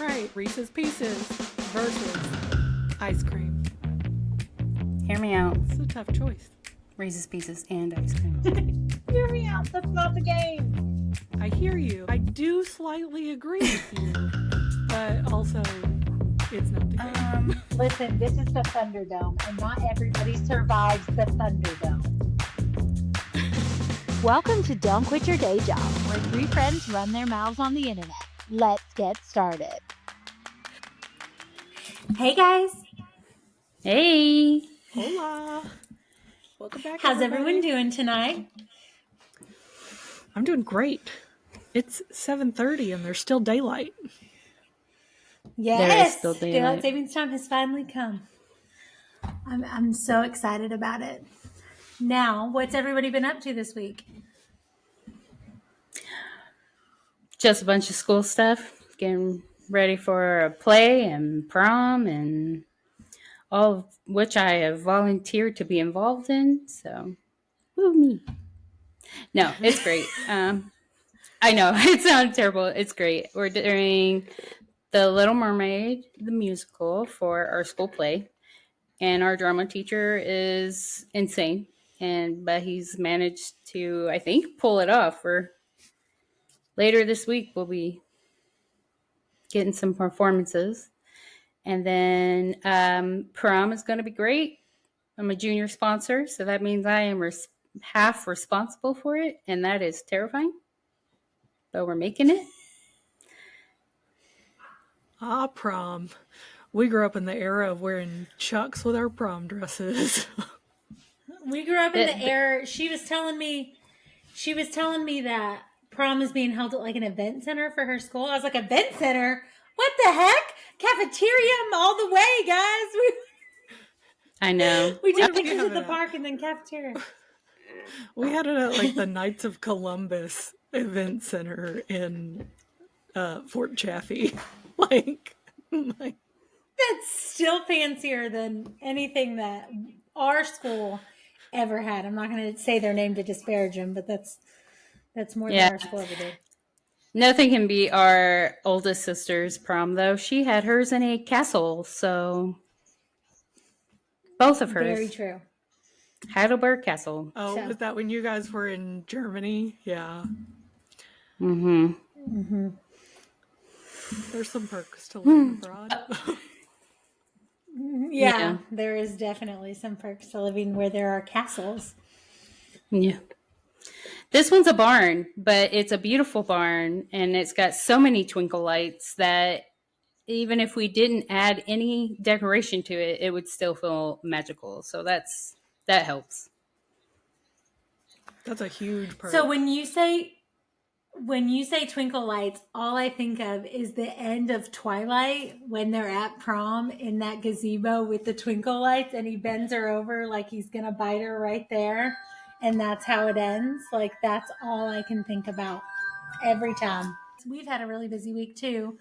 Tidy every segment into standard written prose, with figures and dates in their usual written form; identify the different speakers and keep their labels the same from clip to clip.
Speaker 1: right. Reese's Pieces versus ice cream.
Speaker 2: Hear me out.
Speaker 1: It's a tough choice.
Speaker 2: Reese's Pieces and ice cream.
Speaker 3: Hear me out. That's not the game.
Speaker 1: I hear you. I do slightly agree with you, but also it's not the game.
Speaker 3: Listen, this is the Thunderdome, and not everybody survives the Thunderdome. Welcome to Don't Quit Your Day Job, where three friends run their mouths on the internet. Let's get started.
Speaker 4: Hey guys.
Speaker 2: Hey.
Speaker 1: Hola. Welcome back.
Speaker 4: How's
Speaker 1: everybody.
Speaker 4: everyone doing tonight?
Speaker 1: I'm doing great. It's 7:30 and there's still daylight.
Speaker 4: Yes.
Speaker 2: There is still daylight.
Speaker 4: Daylight savings time has finally come. I'm so excited about it. Now, what's everybody been up to this week?
Speaker 2: Just a bunch of school stuff. Getting ready for a play and prom and all of which I have volunteered to be involved in. So, woo me. No, it's great. I know, it sounds terrible. It's great. We're doing The Little Mermaid, the musical, for our school play. And our drama teacher is insane. But he's managed to, I think, pull it off. Later this week, we'll be getting some performances. And then prom is going to be great. I'm a junior sponsor, so that means I am half responsible for it. And that is terrifying. But we're making it.
Speaker 1: Prom. We grew up in the era of wearing chucks with our prom dresses.
Speaker 4: We grew up in the era. She was telling me that prom is being held at like an event center for her school. I was like, event center? What the heck? Cafeteria all the way, guys.
Speaker 2: I know.
Speaker 4: We took pictures at the park and then cafeteria.
Speaker 1: We had it at like the Knights of Columbus event center in Fort Chaffee. like
Speaker 4: That's still fancier than anything that our school ever had. I'm not going to say their name to disparage them, but that's more than our school ever did.
Speaker 2: Nothing can beat our oldest sister's prom, though. She had hers in a castle, so both of hers.
Speaker 4: Very true.
Speaker 2: Heidelberg Castle.
Speaker 1: Oh,
Speaker 4: So.
Speaker 1: was that when you guys were in Germany? Yeah.
Speaker 2: Mm-hmm.
Speaker 4: Mm-hmm.
Speaker 1: There's some perks to living abroad.
Speaker 4: Yeah, there is definitely some perks to living where there are castles.
Speaker 2: Yeah. This one's a barn, but it's a beautiful barn, and it's got so many twinkle lights that even if we didn't add any decoration to it, it would still feel magical. So that helps.
Speaker 1: That's a huge perk.
Speaker 4: So when you say twinkle lights, all I think of is the end of Twilight when they're at prom in that gazebo with the twinkle lights and he bends her over like he's going to bite her right there. And that's how it ends. Like, that's all I can think about every time. We've had a really busy week, too.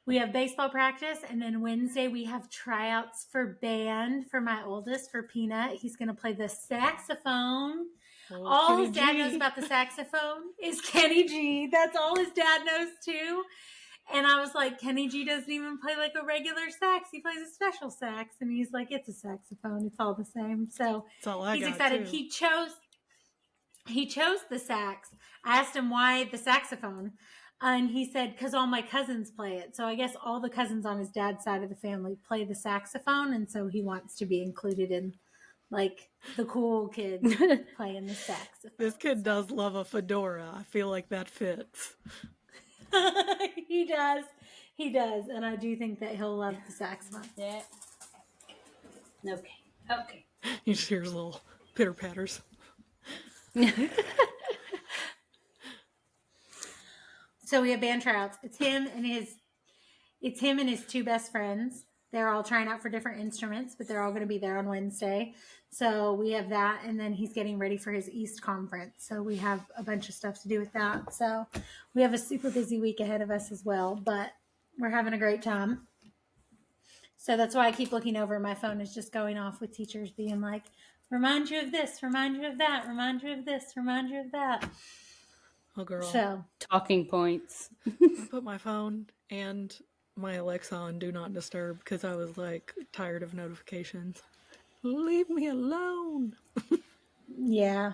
Speaker 4: We have baseball practice, and then Wednesday we have tryouts for band for my oldest, for Peanut. He's going to play the saxophone. All his dad knows about the saxophone is Kenny G. That's all his dad knows, too. And I was like, Kenny G doesn't even play like a regular sax. He plays a special sax. And he's like, it's a saxophone. It's all the same. So he's excited.
Speaker 1: Too.
Speaker 4: He chose the sax. I asked him why the saxophone. And he said, because all my cousins play it. So I guess all the cousins on his dad's side of the family play the saxophone. And so he wants to be included in like the cool kid playing the saxophone.
Speaker 1: This kid does love a fedora. I feel like that fits.
Speaker 4: He does, and I do think that he'll love the saxophone.
Speaker 2: Yeah. Okay.
Speaker 1: You just hear his little pitter patters.
Speaker 4: So we have band tryouts. It's him and his two best friends. They're all trying out for different instruments, but they're all going to be there on Wednesday. So we have that, and then he's getting ready for his East Conference. So we have a bunch of stuff to do with that. So we have a super busy week ahead of us as well, but we're having a great time. So that's why I keep looking over. My phone is just going off with teachers being like, remind you of this, remind you of that, remind you of this, remind you of that.
Speaker 1: Oh, girl.
Speaker 4: So
Speaker 2: Talking points.
Speaker 1: I put my phone and my Alexa on Do Not Disturb because I was like tired of notifications. Leave me alone.
Speaker 4: Yeah.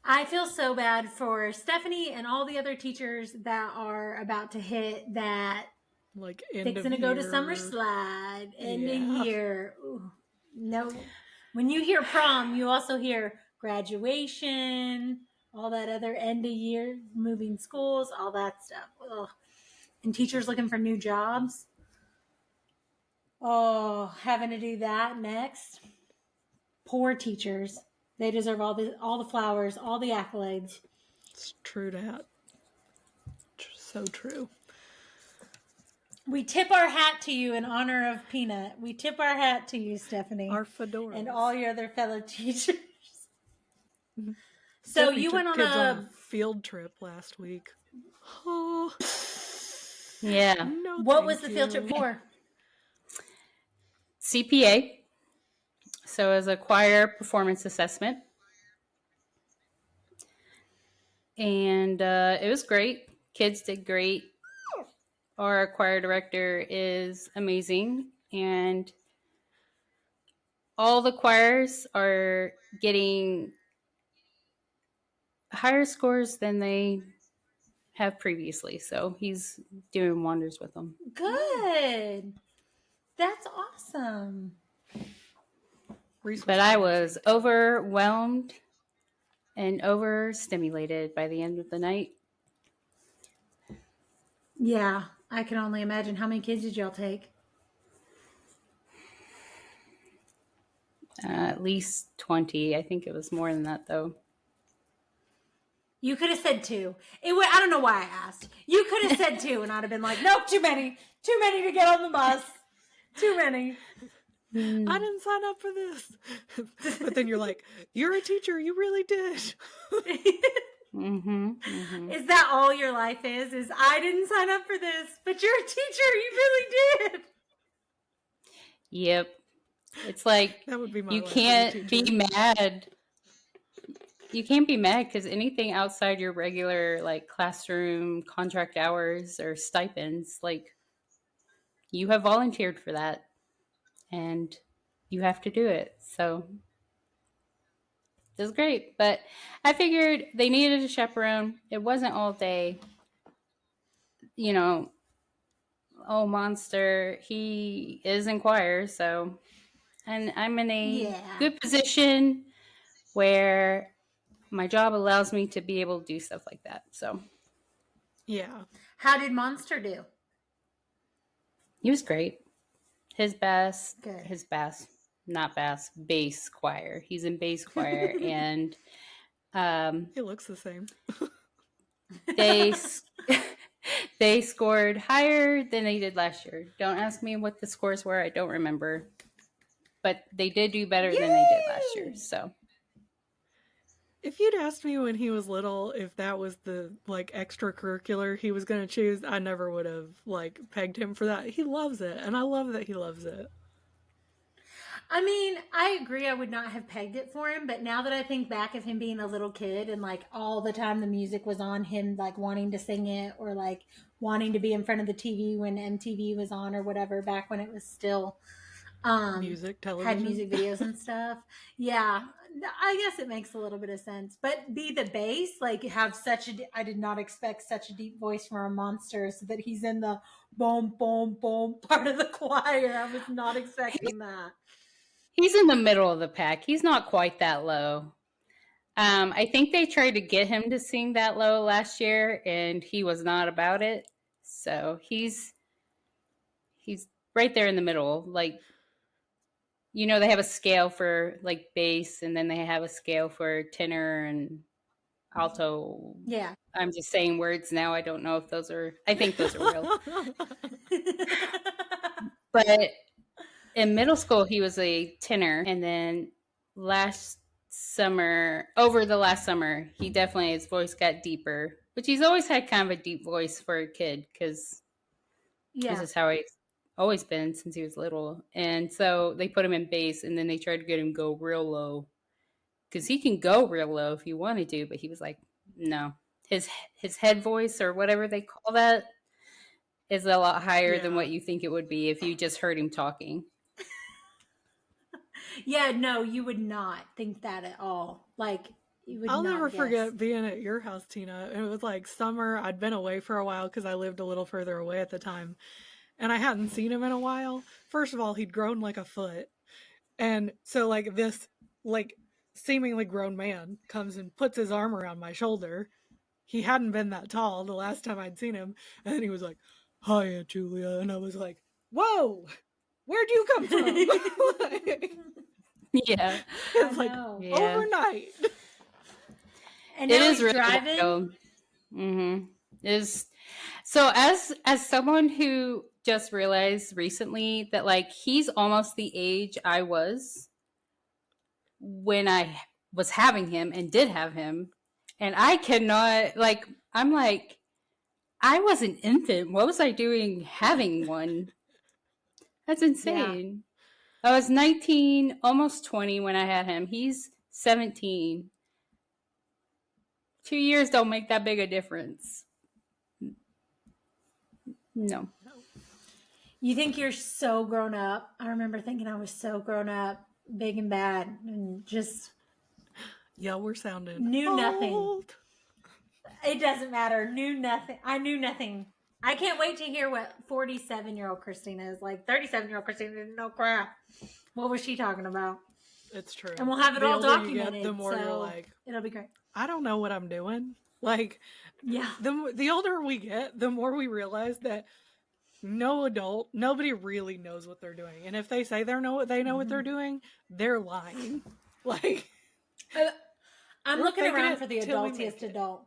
Speaker 4: I feel so bad for Stephanie and all the other teachers that are about to hit that
Speaker 1: Like end
Speaker 4: fixing
Speaker 1: of
Speaker 4: to go
Speaker 1: year.
Speaker 4: to summer slide, end of
Speaker 1: Yeah.
Speaker 4: year. Ooh, no. When you hear prom, you also hear graduation, all that other end of year, moving schools, all that stuff. Ugh. And teachers looking for new jobs. Oh, having to do that next. Poor teachers. They deserve all the flowers, all the accolades.
Speaker 1: It's true that. So true.
Speaker 4: We tip our hat to you in honor of Peanut. We tip our hat to you, Stephanie.
Speaker 1: Our fedoras.
Speaker 4: And all your other fellow teachers. So
Speaker 1: Stephanie
Speaker 4: you
Speaker 1: took
Speaker 4: went on
Speaker 1: kids on
Speaker 4: a
Speaker 1: a field trip last week. Oh,
Speaker 2: Yeah.
Speaker 1: no.
Speaker 4: What was the field trip for?
Speaker 2: CPA. So it was a choir performance assessment. And it was great. Kids did great. Our choir director is amazing. And all the choirs are getting higher scores than they have previously. So he's doing wonders with them.
Speaker 4: Good. That's awesome.
Speaker 2: But I was overwhelmed and overstimulated by the end of the night.
Speaker 4: Yeah, I can only imagine. How many kids did y'all take?
Speaker 2: At least 20. I think it was more than that, though.
Speaker 4: You could have said 2. I don't know why I asked. You could have said 2, and I'd have been like, nope, too many. Too many to get on the bus. Too many.
Speaker 1: I didn't sign up for this. But then you're like, you're a teacher. You really did.
Speaker 4: Is that all your life is? I didn't sign up for this, but you're a teacher. You really did.
Speaker 2: Yep. It's like
Speaker 1: That would be my
Speaker 2: you
Speaker 1: life as a
Speaker 2: can't be
Speaker 1: teacher.
Speaker 2: mad. You can't be mad because anything outside your regular like classroom contract hours or stipends, like you have volunteered for that and you have to do it. So it was great. But I figured they needed a chaperone. It wasn't all day. You know, oh, Monster, he is in choir, so and I'm in a good position where my job allows me to be able to do stuff like that. So
Speaker 1: yeah.
Speaker 4: How did Monster do?
Speaker 2: He was great. His bass,
Speaker 4: Good.
Speaker 2: not bass, bass choir. He's in bass choir, and
Speaker 1: It looks the same.
Speaker 2: they scored higher than they did last year. Don't ask me what the scores were. I don't remember. But they did do better than they did last year. So
Speaker 1: if you'd asked me when he was little if that was the like extracurricular he was going to choose, I never would have like pegged him for that. He loves it, and I love that he loves it.
Speaker 4: I mean, I agree I would not have pegged it for him, but now that I think back of him being a little kid and like all the time the music was on, him like wanting to sing it or like wanting to be in front of the TV when MTV was on or whatever, back when it was still
Speaker 1: Music, television.
Speaker 4: had music videos and stuff. Yeah, I guess it makes a little bit of sense. But be the bass, like have I did not expect such a deep voice from a Monster, so that he's in the boom, boom, boom part of the choir. I was not expecting that.
Speaker 2: he's in the middle of the pack. He's not quite that low. I think they tried to get him to sing that low last year, and he was not about it. So he's right there in the middle. Like, you know, they have a scale for like bass, and then they have a scale for tenor and alto.
Speaker 4: Yeah.
Speaker 2: I'm just saying words now. I don't know if those are. I think those are real. But in middle school, he was a tenor, and then over the last summer, he definitely, his voice got deeper, which he's always had kind of a deep voice for a kid because this is how he's always been since he was little. And so they put him in bass, and then they tried to get him go real low because he can go real low if he wanted to, but he was like, no. His head voice or whatever they call that, is a lot higher than
Speaker 1: Yeah.
Speaker 2: what you think it would be if you just heard him talking.
Speaker 4: Yeah, no, you would not think that at all. Like, you would
Speaker 1: I'll
Speaker 4: not
Speaker 1: never
Speaker 4: guess.
Speaker 1: forget being at your house, Tina. It was like summer. I'd been away for a while because I lived a little further away at the time. And I hadn't seen him in a while. First of all, he'd grown like a foot. And so like this like seemingly grown man comes and puts his arm around my shoulder. He hadn't been that tall the last time I'd seen him. And then he was like, "Hi, Aunt Julia." And I was like, "Whoa, where'd you come from?" Like,
Speaker 2: Yeah.
Speaker 1: it's like
Speaker 2: Yeah.
Speaker 1: overnight.
Speaker 4: And
Speaker 2: It
Speaker 4: now
Speaker 2: is
Speaker 4: he's
Speaker 2: really
Speaker 4: driving.
Speaker 2: wild. Is so as someone who just realized recently that like he's almost the age I was when I was having him and did have him, and I cannot like I'm like I was an infant. What was I doing having one? That's insane. I was 19, almost 20 when I had him. He's 17. 2 years don't make that big a difference. No.
Speaker 4: You think you're so grown up. I remember thinking I was so grown up, big and bad, and just
Speaker 1: Yeah, we're sounding
Speaker 4: knew
Speaker 1: old.
Speaker 4: nothing. It doesn't matter. Knew nothing. I knew nothing. I can't wait to hear what 47-year-old Christina is like. 37-year-old Christina didn't know crap. What was she talking about?
Speaker 1: It's true.
Speaker 4: And we'll have it
Speaker 1: The
Speaker 4: all
Speaker 1: older you
Speaker 4: documented.
Speaker 1: get, the more
Speaker 4: so
Speaker 1: you're like,
Speaker 4: it'll be great.
Speaker 1: I don't know what I'm doing. Like,
Speaker 4: Yeah.
Speaker 1: the older we get, the more we realize that nobody really knows what they're doing. And if they say they know what they're doing, they're lying. Like,
Speaker 4: I'm
Speaker 1: we're
Speaker 4: looking
Speaker 1: faking
Speaker 4: around
Speaker 1: it
Speaker 4: for the
Speaker 1: till we make
Speaker 4: adultiest
Speaker 1: it.
Speaker 4: adult.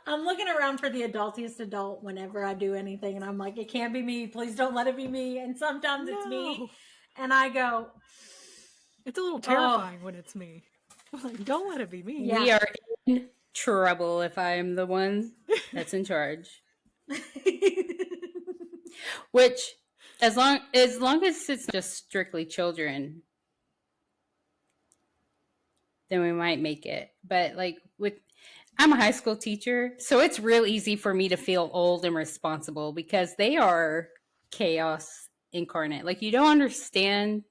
Speaker 4: I'm looking around for the adultiest adult whenever I do anything, and I'm like, it can't be me. Please don't let it be me. And sometimes it's me,
Speaker 1: No.
Speaker 4: and I go,
Speaker 1: It's a little terrifying when it's me. I'm like, don't let it be me.
Speaker 4: Yeah.
Speaker 2: We are in trouble if I am the one that's in charge. Which, as long as it's just strictly children, then we might make it. But like I'm a high school teacher, so it's real easy for me to feel old and responsible because they are chaos incarnate. Like you don't understand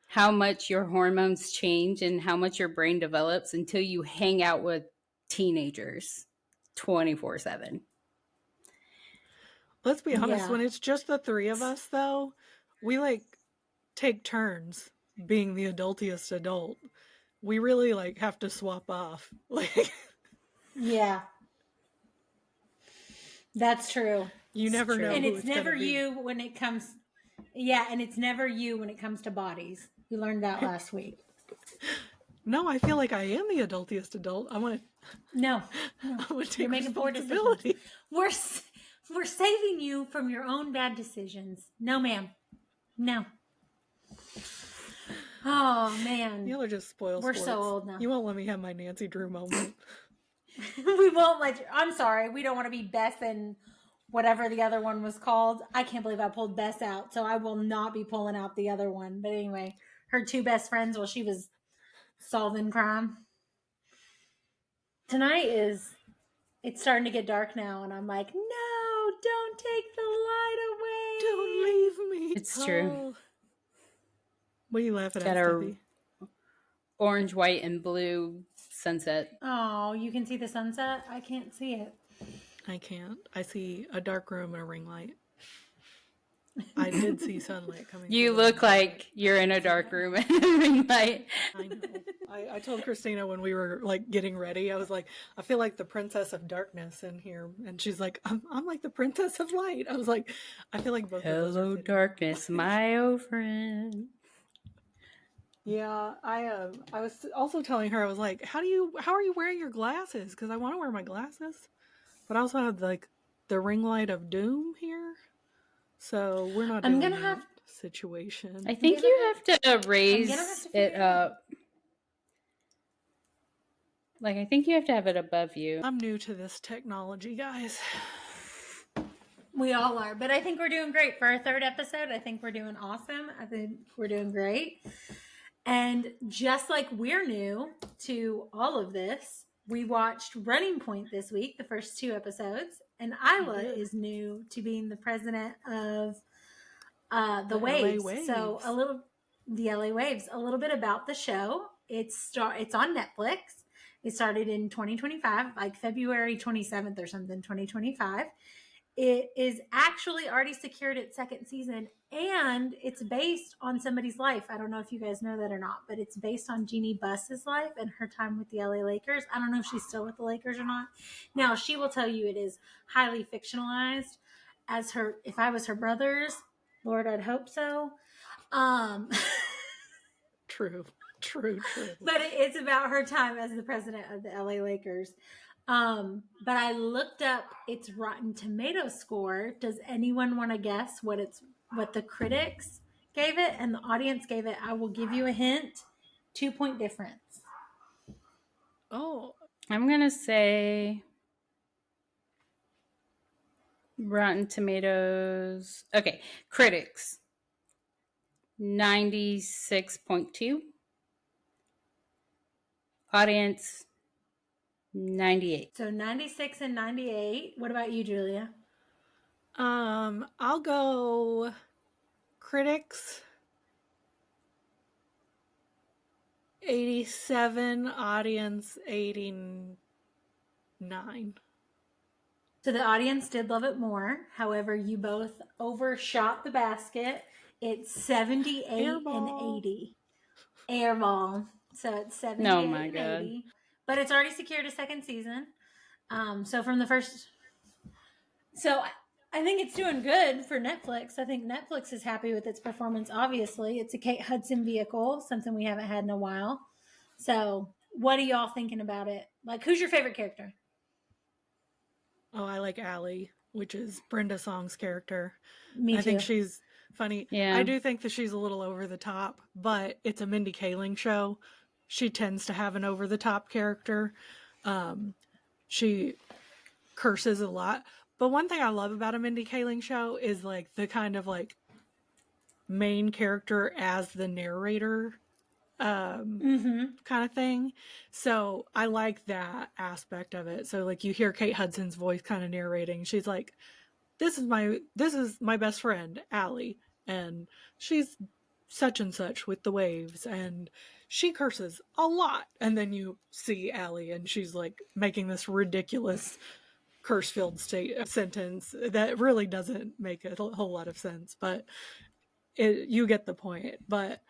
Speaker 2: how much your hormones change and how much your brain develops until you hang out with teenagers 24/7.
Speaker 1: Let's be honest,
Speaker 4: Yeah.
Speaker 1: when it's just the three of us, though, we like take turns being the adultiest adult. We really like have to swap off. Like,
Speaker 4: Yeah. That's true.
Speaker 1: you never know.
Speaker 4: And
Speaker 1: who
Speaker 4: it's never
Speaker 1: gonna be.
Speaker 4: you when it comes. Yeah, and it's never you when it comes to bodies. We learned that last week.
Speaker 1: No, I feel like I am the adultiest adult. I want
Speaker 4: No,
Speaker 1: to take
Speaker 4: you're making poor
Speaker 1: responsibility.
Speaker 4: decisions. We're saving you from your own bad decisions. No, ma'am. No. Oh man,
Speaker 1: Y'all are just spoiled.
Speaker 4: we're so old now.
Speaker 1: You won't let me have my Nancy Drew moment.
Speaker 4: We won't let you. I'm sorry. We don't want to be Bess and whatever the other one was called. I can't believe I pulled Bess out, so I will not be pulling out the other one. But anyway, her two best friends while she was solving crime. Tonight it's starting to get dark now, and I'm like, no, don't take the light away.
Speaker 1: Don't leave me.
Speaker 2: It's true.
Speaker 1: What are you laughing
Speaker 2: Got
Speaker 1: at,
Speaker 2: a
Speaker 1: Stevie?
Speaker 2: orange, white, and blue sunset.
Speaker 4: Oh, you can see the sunset? I can't see it.
Speaker 1: I can't. I see a dark room and a ring light. I did see sunlight coming.
Speaker 2: You
Speaker 1: through
Speaker 2: look
Speaker 1: the window.
Speaker 2: like you're in a dark room and a ring light.
Speaker 1: I know. I told Christina when we were like getting ready, I was like, I feel like the princess of darkness in here, and she's like, I'm like the princess of light. I was like, I feel like both. of us are
Speaker 2: Hello,
Speaker 1: fitting.
Speaker 2: darkness, my old friend.
Speaker 1: Yeah, I was also telling her, I was like, how are you wearing your glasses? Because I want to wear my glasses, but I also have like the ring light of doom here, so we're not.
Speaker 4: I'm
Speaker 1: in
Speaker 4: gonna
Speaker 1: that
Speaker 4: have-
Speaker 1: situation.
Speaker 2: I think you have to raise
Speaker 4: figure
Speaker 2: it up. Like, I think you have to have it above you.
Speaker 1: I'm new to this technology, guys.
Speaker 4: We all are, but I think we're doing great for our third episode. I think we're doing awesome. I think we're doing great. And just like we're new to all of this, we watched Running Point this week, the first 2 episodes, and Isla is new to being the president of the Waves.
Speaker 1: LA Waves.
Speaker 4: So the LA Waves. A little bit about the show. It's on Netflix. It started in 2025, like February 27th or something, 2025. It is actually already secured its 2nd season, and it's based on somebody's life. I don't know if you guys know that or not, but it's based on Jeannie Buss's life and her time with the LA Lakers. I don't know if she's still with the Lakers or not. Now, she will tell you it is highly fictionalized. If I was her brothers, Lord, I'd hope so.
Speaker 1: True.
Speaker 4: But it's about her time as the president of the LA Lakers. But I looked up its Rotten Tomatoes score. Does anyone want to guess what the critics gave it and the audience gave it? I will give you a hint. 2-point difference.
Speaker 1: Oh.
Speaker 2: I'm going to say Rotten Tomatoes. Okay. Critics 96.2. Audience 98.
Speaker 4: So 96 and 98. What about you, Julia?
Speaker 1: I'll go critics 87, audience 89.
Speaker 4: So the audience did love it more. However, you both overshot the basket. It's 78
Speaker 1: Airball.
Speaker 4: and 80. Airball. So it's 78
Speaker 2: Oh my
Speaker 4: and
Speaker 2: God.
Speaker 4: 80. But it's already secured a 2nd season. So from the first... So I think it's doing good for Netflix. I think Netflix is happy with its performance, obviously. It's a Kate Hudson vehicle, something we haven't had in a while. So what are y'all thinking about it? Like, who's your favorite character?
Speaker 1: Oh, I like Allie, which is Brenda Song's character.
Speaker 4: Me too.
Speaker 1: I think she's funny.
Speaker 2: Yeah.
Speaker 1: I do think that she's a little over the top, but it's a Mindy Kaling show. She tends to have an over the top character. She curses a lot. But one thing I love about a Mindy Kaling show is like the kind of like main character as the narrator kind of thing. So I like that aspect of it. So like you hear Kate Hudson's voice kind of narrating. She's like, this is my best friend, Allie, and she's such and such with the waves, and she curses a lot. And then you see Allie, and she's like making this ridiculous curse-filled sentence that really doesn't make a whole lot of sense, but you get the point. But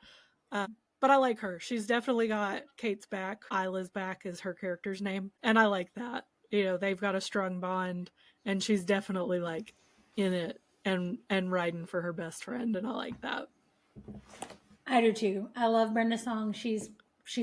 Speaker 1: I like her. She's definitely got Kate's back. Isla's back is her character's name, and I like that. You know, they've got a strong bond, and she's definitely like in it and riding for her best friend, and I like that.
Speaker 4: I do too. I love Brenda Song. She's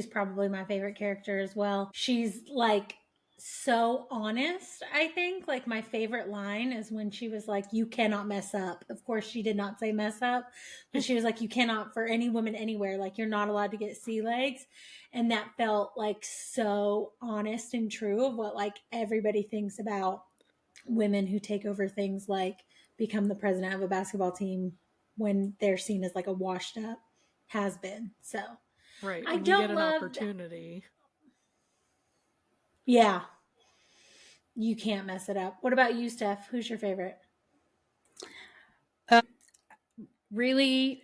Speaker 4: probably my favorite character as well. She's like so honest. I think like my favorite line is when she was like, "You cannot mess up." Of course, she did not say mess up, but she was like, "You cannot, for any woman anywhere, like you're not allowed to get sea legs," and that felt like so honest and true of what like everybody thinks about women who take over things like become the president of a basketball team when they're seen as like a washed up has been. So
Speaker 1: right,
Speaker 4: I
Speaker 1: and
Speaker 4: don't
Speaker 1: you get an
Speaker 4: love
Speaker 1: opportunity.
Speaker 4: Yeah, you can't mess it up. What about you, Steph? Who's your favorite?
Speaker 2: Really,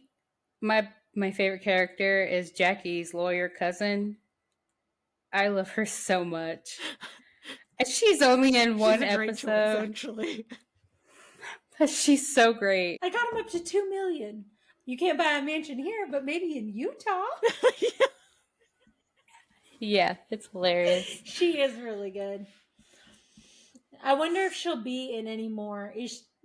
Speaker 2: my favorite character is Jackie's lawyer cousin. I love her so much. And she's only in one episode.
Speaker 1: Choice, actually.
Speaker 2: But she's so great.
Speaker 4: I got him up to $2 million. You can't buy a mansion here, but maybe in Utah.
Speaker 2: Yeah, it's hilarious.
Speaker 4: She is really good. I wonder if she'll be in any more.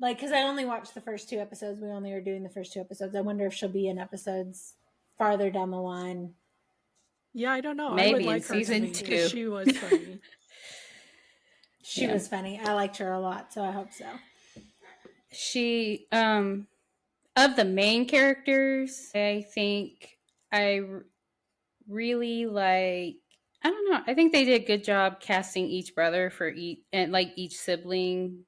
Speaker 4: Because I only watched the first 2 episodes. We only are doing the first 2 episodes. I wonder if she'll be in episodes farther down the line.
Speaker 1: Yeah, I don't know.
Speaker 2: Maybe
Speaker 1: I would
Speaker 2: in
Speaker 1: like
Speaker 2: season 2.
Speaker 1: Because she was funny.
Speaker 4: She was funny. I liked her a lot, so I hope so.
Speaker 2: She, of the main characters, I think I really like, I don't know, I think they did a good job casting each brother for each sibling,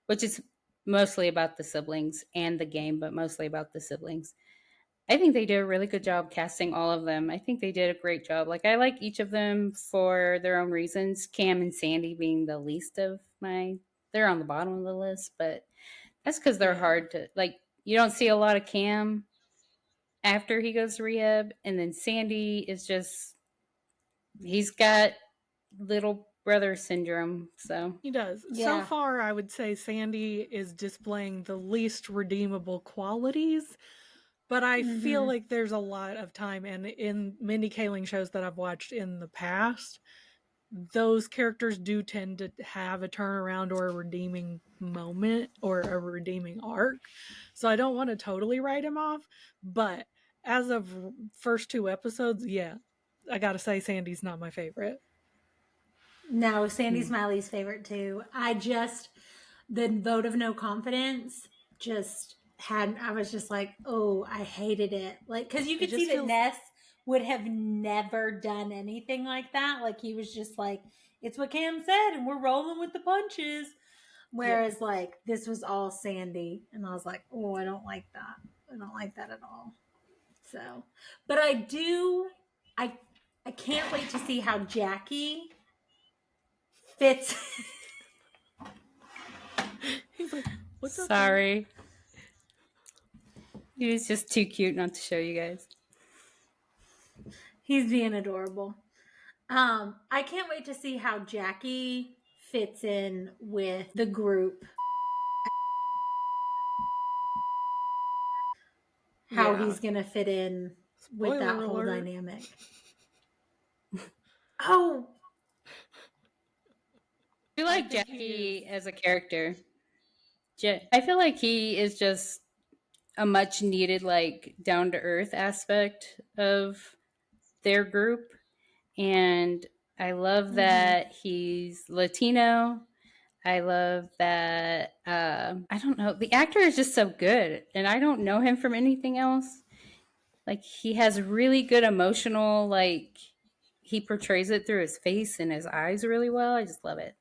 Speaker 2: which is mostly about the siblings and the game, but mostly about the siblings. I think they did a really good job casting all of them. I think they did a great job. Like I like each of them for their own reasons. Cam and Sandy being the least of my, they're on the bottom of the list, but that's because they're hard to like. You don't see a lot of Cam after he goes to rehab, and then Sandy is just he's got little brother syndrome. So
Speaker 1: He does. So far, I would say Sandy is displaying the least redeemable qualities, but I feel like there's a lot of time, and in Mindy Kaling shows that I've watched in the past, those characters do tend to have a turnaround or a redeeming moment or a redeeming arc. So I don't want to totally write him off, but as of first 2 episodes, yeah, I gotta say Sandy's not my favorite.
Speaker 4: No, Sandy's my least favorite too. The vote of no confidence just I was just like, oh, I hated it. Like, because you could see that Ness would have never done anything like that. Like, he was just like, it's what Cam said, and we're rolling with the punches. Whereas, like, this was all Sandy. And I was like, oh, I don't like that. I don't like that at all. So, but I can't wait to see how Jackie fits.
Speaker 1: He's like, what's up?
Speaker 2: Sorry. He was just too cute not to show you guys.
Speaker 4: He's being adorable. I can't wait to see how Jackie fits in with the group. How he's going to fit in with that whole dynamic. Oh!
Speaker 2: I like Jackie as a character. I feel like he is just a much needed, like, down to earth aspect of their group. And I love that he's Latino. I love that, I don't know, the actor is just so good, and I don't know him from anything else. Like, he has really good emotional, like, he portrays it through his face and his eyes really well. I just love it.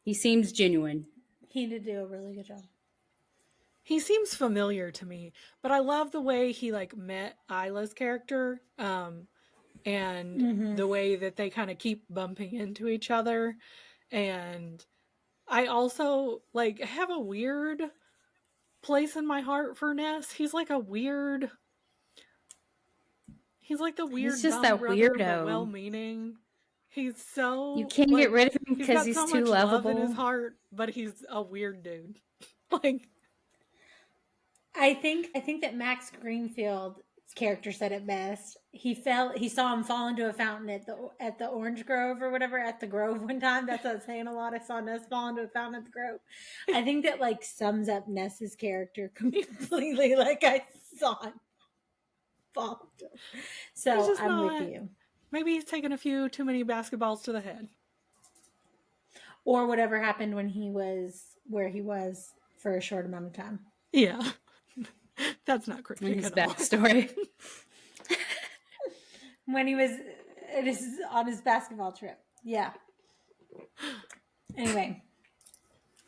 Speaker 2: He seems genuine.
Speaker 4: He did do a really good job.
Speaker 1: He seems familiar to me, but I love the way he, like, met Isla's character, and the way that they kind of keep bumping into each other. And I also, like, have a weird place in my heart for Ness. He's like the weird
Speaker 2: He's just
Speaker 1: dumb
Speaker 2: that
Speaker 1: brother,
Speaker 2: weirdo.
Speaker 1: but well-meaning. He's so,
Speaker 2: you can't get rid of him because he's
Speaker 1: so
Speaker 2: too
Speaker 1: much
Speaker 2: lovable.
Speaker 1: love in his heart, but he's a weird dude. Like,
Speaker 4: I think that Max Greenfield's character said it best. He saw him fall into a fountain at the Orange Grove or whatever, at the Grove one time. That's what I was saying a lot. I saw Ness fall into a fountain at the Grove. I think that, like, sums up Ness's character completely. Like, I saw him fall. So I'm with you.
Speaker 1: Maybe he's taken a few too many basketballs to the head.
Speaker 4: Or whatever happened when he was where he was for a short amount of time.
Speaker 1: Yeah. That's not cryptic
Speaker 2: in his
Speaker 1: at all.
Speaker 2: backstory.
Speaker 4: When he was on his basketball trip. Yeah. Anyway,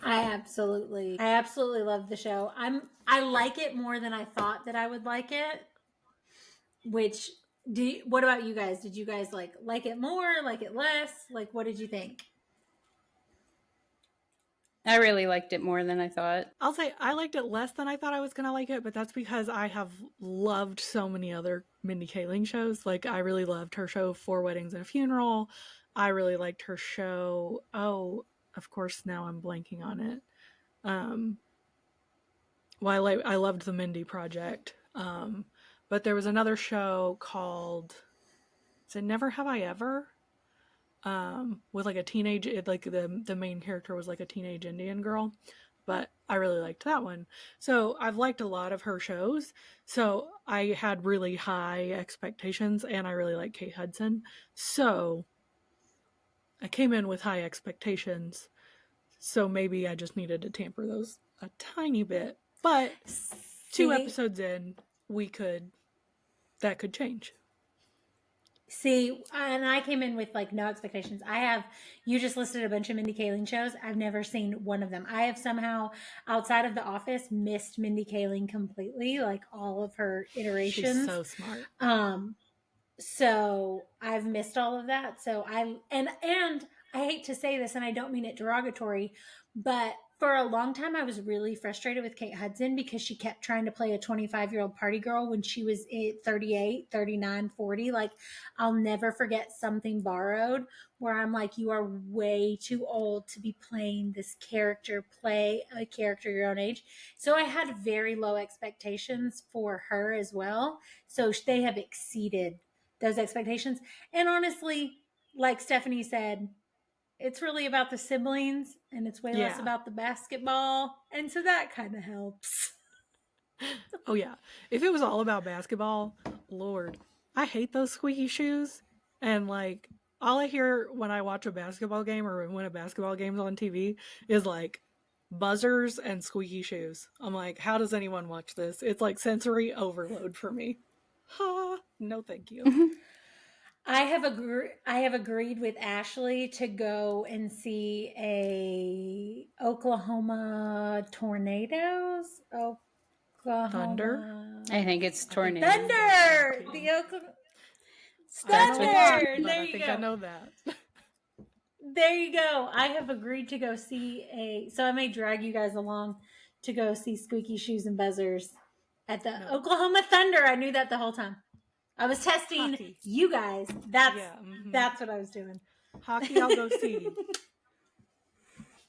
Speaker 4: I absolutely love the show. I like it more than I thought that I would like it. What about you guys? Did you guys like it more, like it less? Like, what did you think?
Speaker 2: I really liked it more than I thought.
Speaker 1: I'll say I liked it less than I thought I was going to like it, but that's because I have loved so many other Mindy Kaling shows. Like, I really loved her show, 4 Weddings and a Funeral. I really liked her show. Oh, of course, now I'm blanking on it. I loved the Mindy Project. But there was another show called, is it Never Have I Ever? With like a teenage, like the main character was like a teenage Indian girl, but I really liked that one. So I've liked a lot of her shows. So I had really high expectations, and I really like Kate Hudson. So I came in with high expectations. So maybe I just needed to tamper those a tiny bit. But 2 episodes in, that could change.
Speaker 4: See, and I came in with like no expectations. You just listed a bunch of Mindy Kaling shows. I've never seen one of them. I have somehow, outside of The Office, missed Mindy Kaling completely, like all of her iterations.
Speaker 1: She's so smart.
Speaker 4: So I've missed all of that. So and I hate to say this, and I don't mean it derogatory, but for a long time I was really frustrated with Kate Hudson because she kept trying to play a 25-year-old party girl when she was 38, 39, 40. Like, I'll never forget Something Borrowed, where I'm like, you are way too old to be playing this character. Play a character your own age. So I had very low expectations for her as well. So they have exceeded those expectations. And honestly, like Stephanie said, it's really about the siblings and it's way less about the basketball. And so that kind of helps.
Speaker 1: Oh, yeah. If it was all about basketball, Lord, I hate those squeaky shoes. And like, all I hear when I watch a basketball game or when a basketball game's on TV is like buzzers and squeaky shoes. I'm like, how does anyone watch this? It's like sensory overload for me. Ha, no thank you.
Speaker 4: I have agreed with Ashley to go and see a Oklahoma Tornadoes. Oklahoma
Speaker 1: Thunder?
Speaker 2: I think it's tornado.
Speaker 4: Thunder! The Oklahoma Thunder! There you go.
Speaker 1: I know that.
Speaker 4: There you go. I have agreed to go see so I may drag you guys along to go see Squeaky Shoes and Buzzers at the Oklahoma Thunder. I knew that the whole time. I was testing hockey. You guys. That's what I was doing.
Speaker 1: Hockey, I'll go see.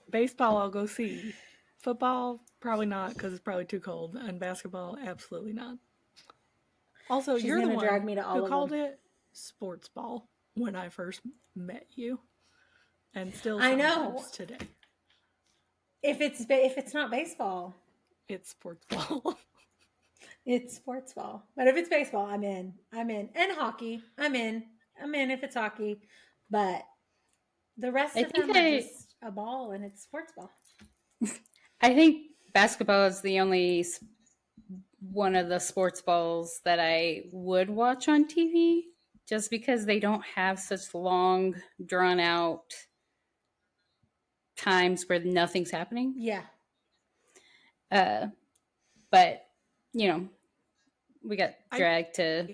Speaker 1: Baseball, I'll go see. Football, probably not because it's probably too cold. And basketball, absolutely not. Also, you're the one
Speaker 4: drag me to all
Speaker 1: who
Speaker 4: of
Speaker 1: called
Speaker 4: them.
Speaker 1: it sports ball when I first met you, and still
Speaker 4: I know
Speaker 1: today.
Speaker 4: If it's not baseball,
Speaker 1: it's sports ball.
Speaker 4: It's sports ball. But if it's baseball, I'm in. And hockey, I'm in. If it's hockey. But the rest of them are just a ball and it's sports ball.
Speaker 2: I think basketball is the only one of the sports balls that I would watch on TV just because they don't have such long, drawn out times where nothing's happening.
Speaker 4: Yeah.
Speaker 2: But, you know, we got dragged to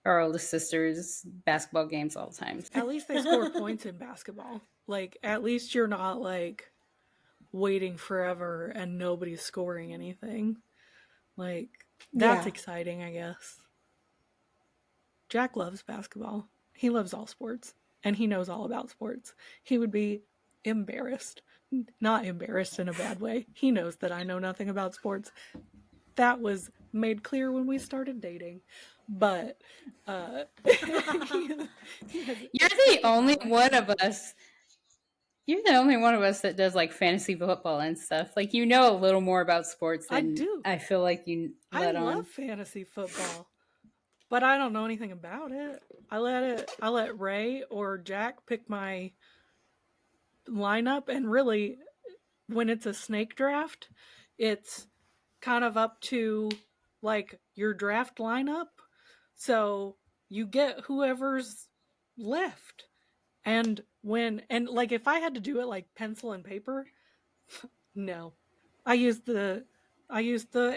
Speaker 2: our oldest sister's basketball games all the time.
Speaker 1: At least they score points in basketball. Like, at least you're not, like, waiting forever and nobody's scoring anything. Like, that's exciting, I guess. Jack loves basketball. He loves all sports. And he knows all about sports. He would be embarrassed. Not embarrassed in a bad way. He knows that I know nothing about sports. That was made clear when we started dating. But
Speaker 2: you're the only one of us. You're the only one of us that does like fantasy football and stuff. Like, you know a little more about sports than
Speaker 1: I do.
Speaker 2: I feel like you let on.
Speaker 1: I love fantasy football, but I don't know anything about it. I let Ray or Jack pick my lineup, and really, when it's a snake draft, it's kind of up to like your draft lineup. So you get whoever's left. And like if I had to do it like pencil and paper, no. I use the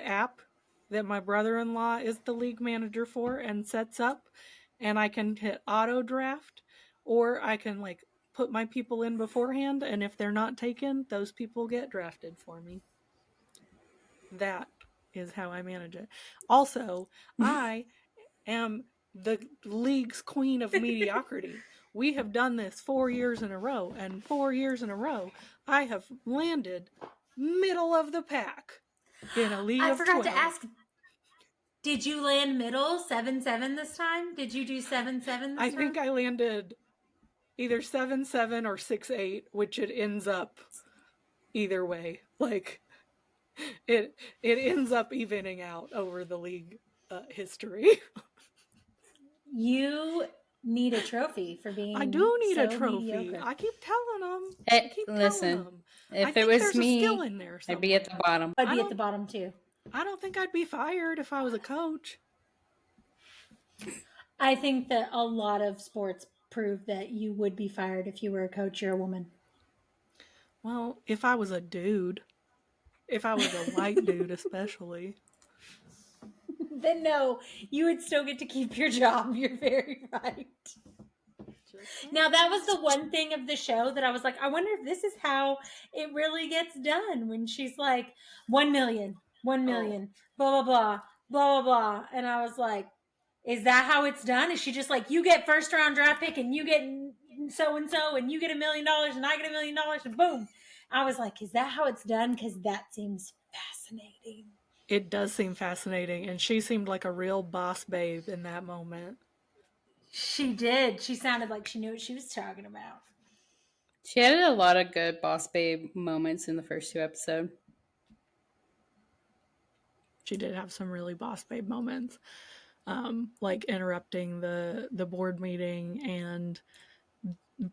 Speaker 1: app that my brother-in-law is the league manager for and sets up, and I can hit auto draft, or I can like put my people in beforehand, and if they're not taken, those people get drafted for me. That is how I manage it. Also, I am the league's queen of mediocrity. We have done this 4 years in a row, and 4 years in a row, I have landed middle of the pack in a league of 12. I forgot to ask,
Speaker 4: did you land middle 7-7 this time? Did you do 7-7 this time?
Speaker 1: I think I landed either 7-7 or 6-8, which it ends up either way. Like, it ends up evening out over the league history.
Speaker 4: You need a trophy for being
Speaker 1: I do need
Speaker 4: so
Speaker 1: a trophy.
Speaker 4: Mediocre.
Speaker 1: I keep telling them.
Speaker 2: Listen, if it was me, I'd be at the bottom.
Speaker 4: I'd be at the bottom too.
Speaker 1: I don't think I'd be fired if I was a coach.
Speaker 4: I think that a lot of sports prove that you would be fired if you were a coach or a woman.
Speaker 1: Well, if I was a dude, if I was a white dude especially.
Speaker 4: Then no, you would still get to keep your job. You're very right. Now, that was the one thing of the show that I was like, I wonder if this is how it really gets done when she's like, 1 million, 1 million, blah, blah, blah, blah, blah, blah. And I was like, is that how it's done? Is she just like, you get first round draft pick and you get so and so and you get $1 million and I get $1 million and boom. I was like, is that how it's done? Because that seems fascinating.
Speaker 1: It does seem fascinating, and she seemed like a real boss babe in that moment.
Speaker 4: She did. She sounded like she knew what she was talking about.
Speaker 2: She had a lot of good boss babe moments in the first 2 episodes.
Speaker 1: She did have some really boss babe moments, like interrupting the board meeting and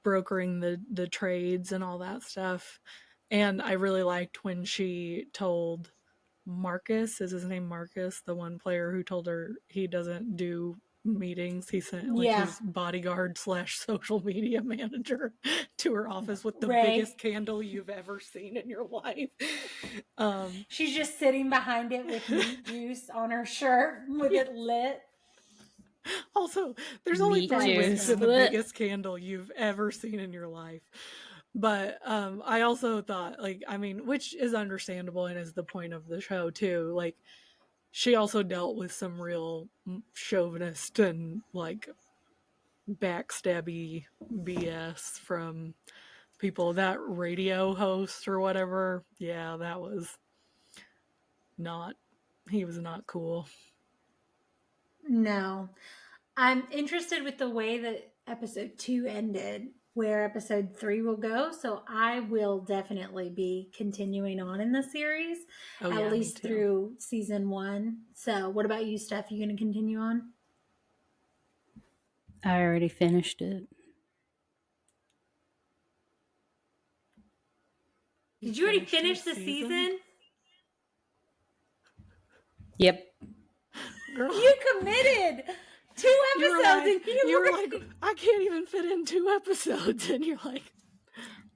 Speaker 1: brokering the trades and all that stuff. And I really liked when she told Marcus, is his name Marcus, the one player who told her he doesn't do meetings. He sent like his bodyguard / social media manager to her office with the biggest candle you've ever seen in your life.
Speaker 4: She's just sitting behind it with meat juice on her shirt with it lit.
Speaker 1: Also, there's only 3 wicks in the biggest candle you've ever seen in your life. But I also thought, like, I mean, which is understandable and is the point of the show too. Like, she also dealt with some real chauvinist and like backstabby BS from people. That radio host or whatever, yeah, that was not. He was not cool.
Speaker 4: No, I'm interested with the way that episode 2 ended, where episode 3 will go. So I will definitely be continuing on in the series, at least through season 1. So what about you, Steph? You going to continue on?
Speaker 2: I already finished it.
Speaker 4: Did you already finish the season?
Speaker 2: Yep.
Speaker 1: Girl,
Speaker 4: you committed 2 episodes
Speaker 1: you were like, I can't even fit in 2 episodes, and you're like,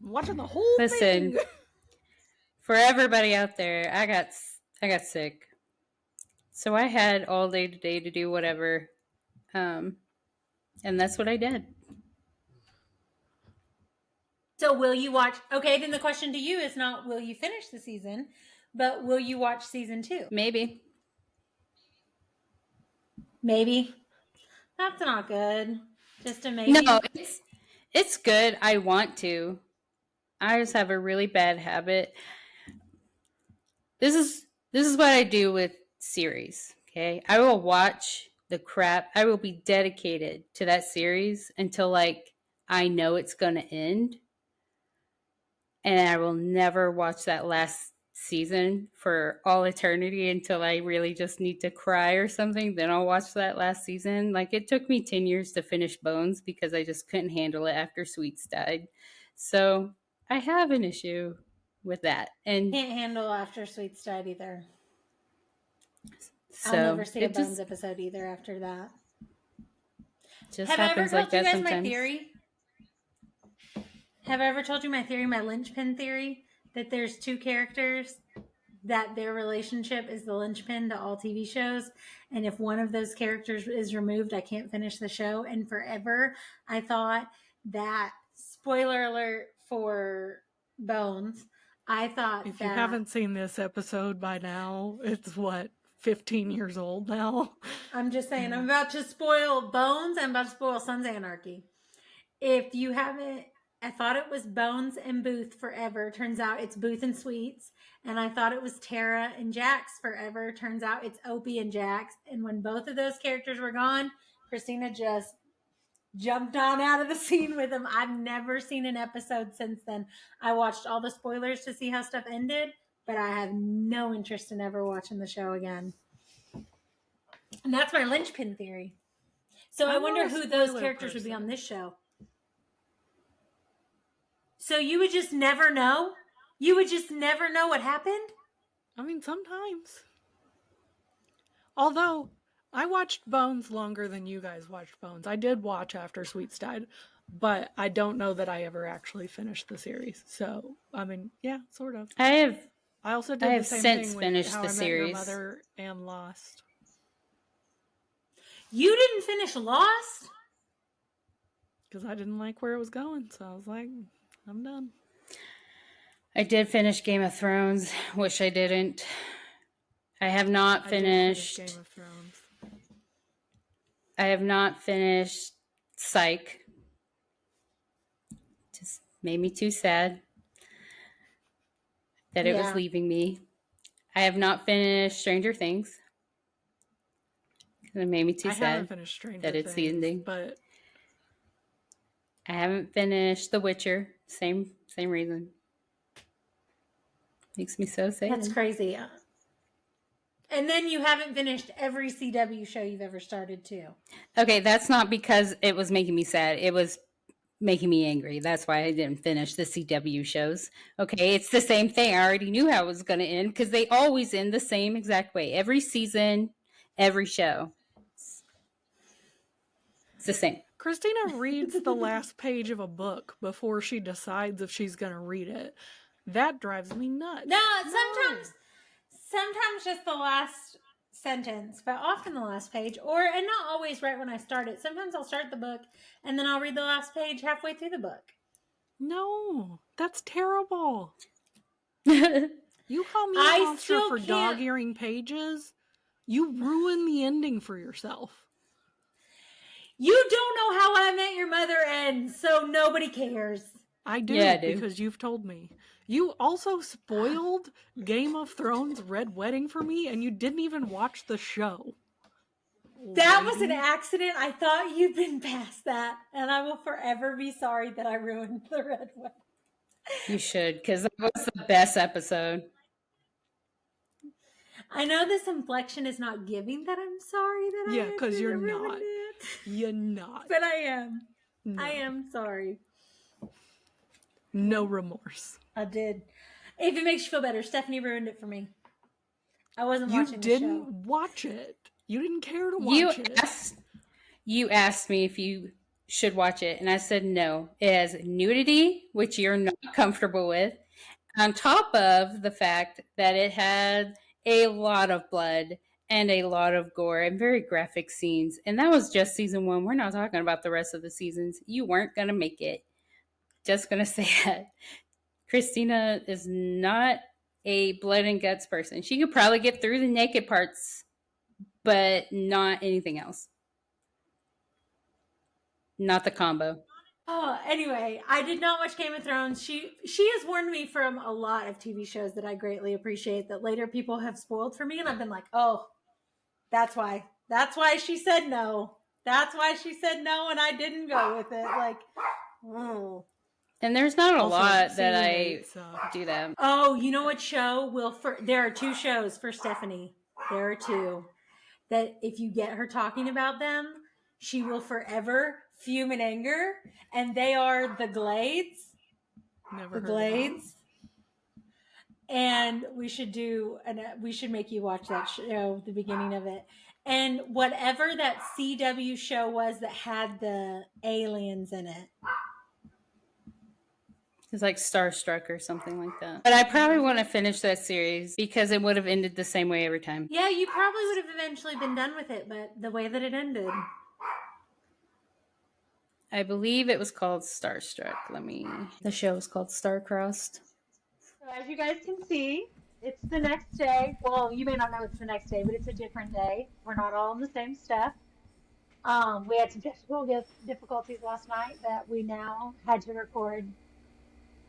Speaker 1: I'm watching the whole thing.
Speaker 2: For everybody out there, I got sick, so I had all day today to do whatever, and that's what I did.
Speaker 4: So will you watch? Okay, then the question to you is not will you finish the season, but will you watch season 2?
Speaker 2: Maybe.
Speaker 4: That's not good. Just a maybe.
Speaker 2: No, it's good. I want to. I just have a really bad habit. This is what I do with series. Okay, I will watch the crap. I will be dedicated to that series until like I know it's gonna end, and I will never watch that last season for all eternity until I really just need to cry or something. Then I'll watch that last season. Like, it took me 10 years to finish Bones because I just couldn't handle it after Sweets died. So I have an issue with that. And
Speaker 4: can't handle after Sweets died either.
Speaker 2: So
Speaker 4: I'll never see a Bones episode either after that.
Speaker 2: Just have happens I ever told like you guys sometimes.
Speaker 4: My theory? Have I ever told you my theory, my linchpin theory, that there's 2 characters that their relationship is the linchpin to all TV shows, and if one of those characters is removed, I can't finish the show. And forever, I thought that, spoiler alert for Bones, I thought
Speaker 1: if you haven't seen this episode by now, it's what, 15 years old now?
Speaker 4: I'm just saying, I'm about to spoil Bones. I'm about to spoil Sons of Anarchy. If you haven't, I thought it was Bones and Booth forever. Turns out it's Booth and Sweets. And I thought it was Tara and Jax forever. Turns out it's Opie and Jax. And when both of those characters were gone, Christina just jumped on out of the scene with them. I've never seen an episode since then. I watched all the spoilers to see how stuff ended, but I have no interest in ever watching the show again. And that's my linchpin theory. So I wonder who those characters would be on this show. So you would just never know? You would just never know what happened?
Speaker 1: I mean, sometimes. Although, I watched Bones longer than you guys watched Bones. I did watch after Sweets died, but I don't know that I ever actually finished the series. So, I mean, yeah, sort of. I also did the same
Speaker 2: since
Speaker 1: thing with
Speaker 2: finished
Speaker 1: How
Speaker 2: the
Speaker 1: I Met Your
Speaker 2: series.
Speaker 1: Mother and Lost.
Speaker 4: You didn't finish Lost?
Speaker 1: Because I didn't like where it was going, so I was like, I'm done.
Speaker 2: I did finish Game of Thrones. Wish I didn't. I have not finished
Speaker 1: Game of Thrones.
Speaker 2: I have not finished Psych. Just made me too sad that it was leaving me. I have not finished Stranger Things. It made me too sad. I haven't finished Stranger that it's Things, the ending. But I haven't finished The Witcher. Same reason. Makes me so sad.
Speaker 4: That's crazy. And then you haven't finished every CW show you've ever started too.
Speaker 2: Okay, that's not because it was making me sad. It was making me angry. That's why I didn't finish the CW shows. Okay, it's the same thing. I already knew how it was going to end because they always end the same exact way. Every season, every show. It's the same.
Speaker 1: Christina reads the last page of a book before she decides if she's going to read it. That drives me nuts.
Speaker 4: No, sometimes just the last sentence, but often the last page, and not always right when I start it. Sometimes I'll start the book and then I'll read the last page halfway through the book.
Speaker 1: No, that's terrible. You call me a monster for dog-earing pages? You ruin the ending for yourself.
Speaker 4: You don't know How I Met Your Mother ends, so nobody cares.
Speaker 1: I do, because you've told me. You also spoiled Game of Thrones Red Wedding for me, and you didn't even watch the show.
Speaker 4: That was an accident. I thought you'd been past that, and I will forever be sorry that I ruined the Red Wedding.
Speaker 2: You should, because that was the best episode.
Speaker 4: I know this inflection is not giving that I'm sorry that I
Speaker 1: because you're not. You're not.
Speaker 4: But I am. No. I am sorry.
Speaker 1: No remorse.
Speaker 4: I did. If it makes you feel better, Stephanie ruined it for me. I wasn't watching the show. You
Speaker 1: didn't watch it. You didn't care to watch it.
Speaker 2: You asked me if you should watch it, and I said no. It has nudity, which you're not comfortable with, on top of the fact that it had a lot of blood and a lot of gore and very graphic scenes. And that was just season 1. We're not talking about the rest of the seasons. You weren't going to make it. Just going to say that. Christina is not a blood and guts person. She could probably get through the naked parts, but not anything else. Not the combo.
Speaker 4: Oh, anyway, I did not watch Game of Thrones. She has warned me from a lot of TV shows that I greatly appreciate that later people have spoiled for me, and I've been like, oh, that's why. That's why she said no. That's why she said no, and I didn't go with it. Like, oh.
Speaker 2: And there's not a lot that I do that.
Speaker 4: Oh, you know what show there are 2 shows for Stephanie. There are 2 that if you get her talking about them, she will forever fume in anger, and they are The Glades.
Speaker 1: Never
Speaker 4: The Glades. And we should make you watch that show, the beginning of it. And whatever that CW show was that had the aliens in it.
Speaker 2: It's like Starstruck or something like that. But I probably want to finish that series because it would have ended the same way every time.
Speaker 4: Yeah, you probably would have eventually been done with it, but the way that it ended.
Speaker 2: I believe it was called Starstruck. The show was called Starcrossed.
Speaker 5: So as you guys can see, it's the next day. Well, you may not know it's the next day, but it's a different day. We're not all on the same stuff. We had some technical difficulties last night that we now had to record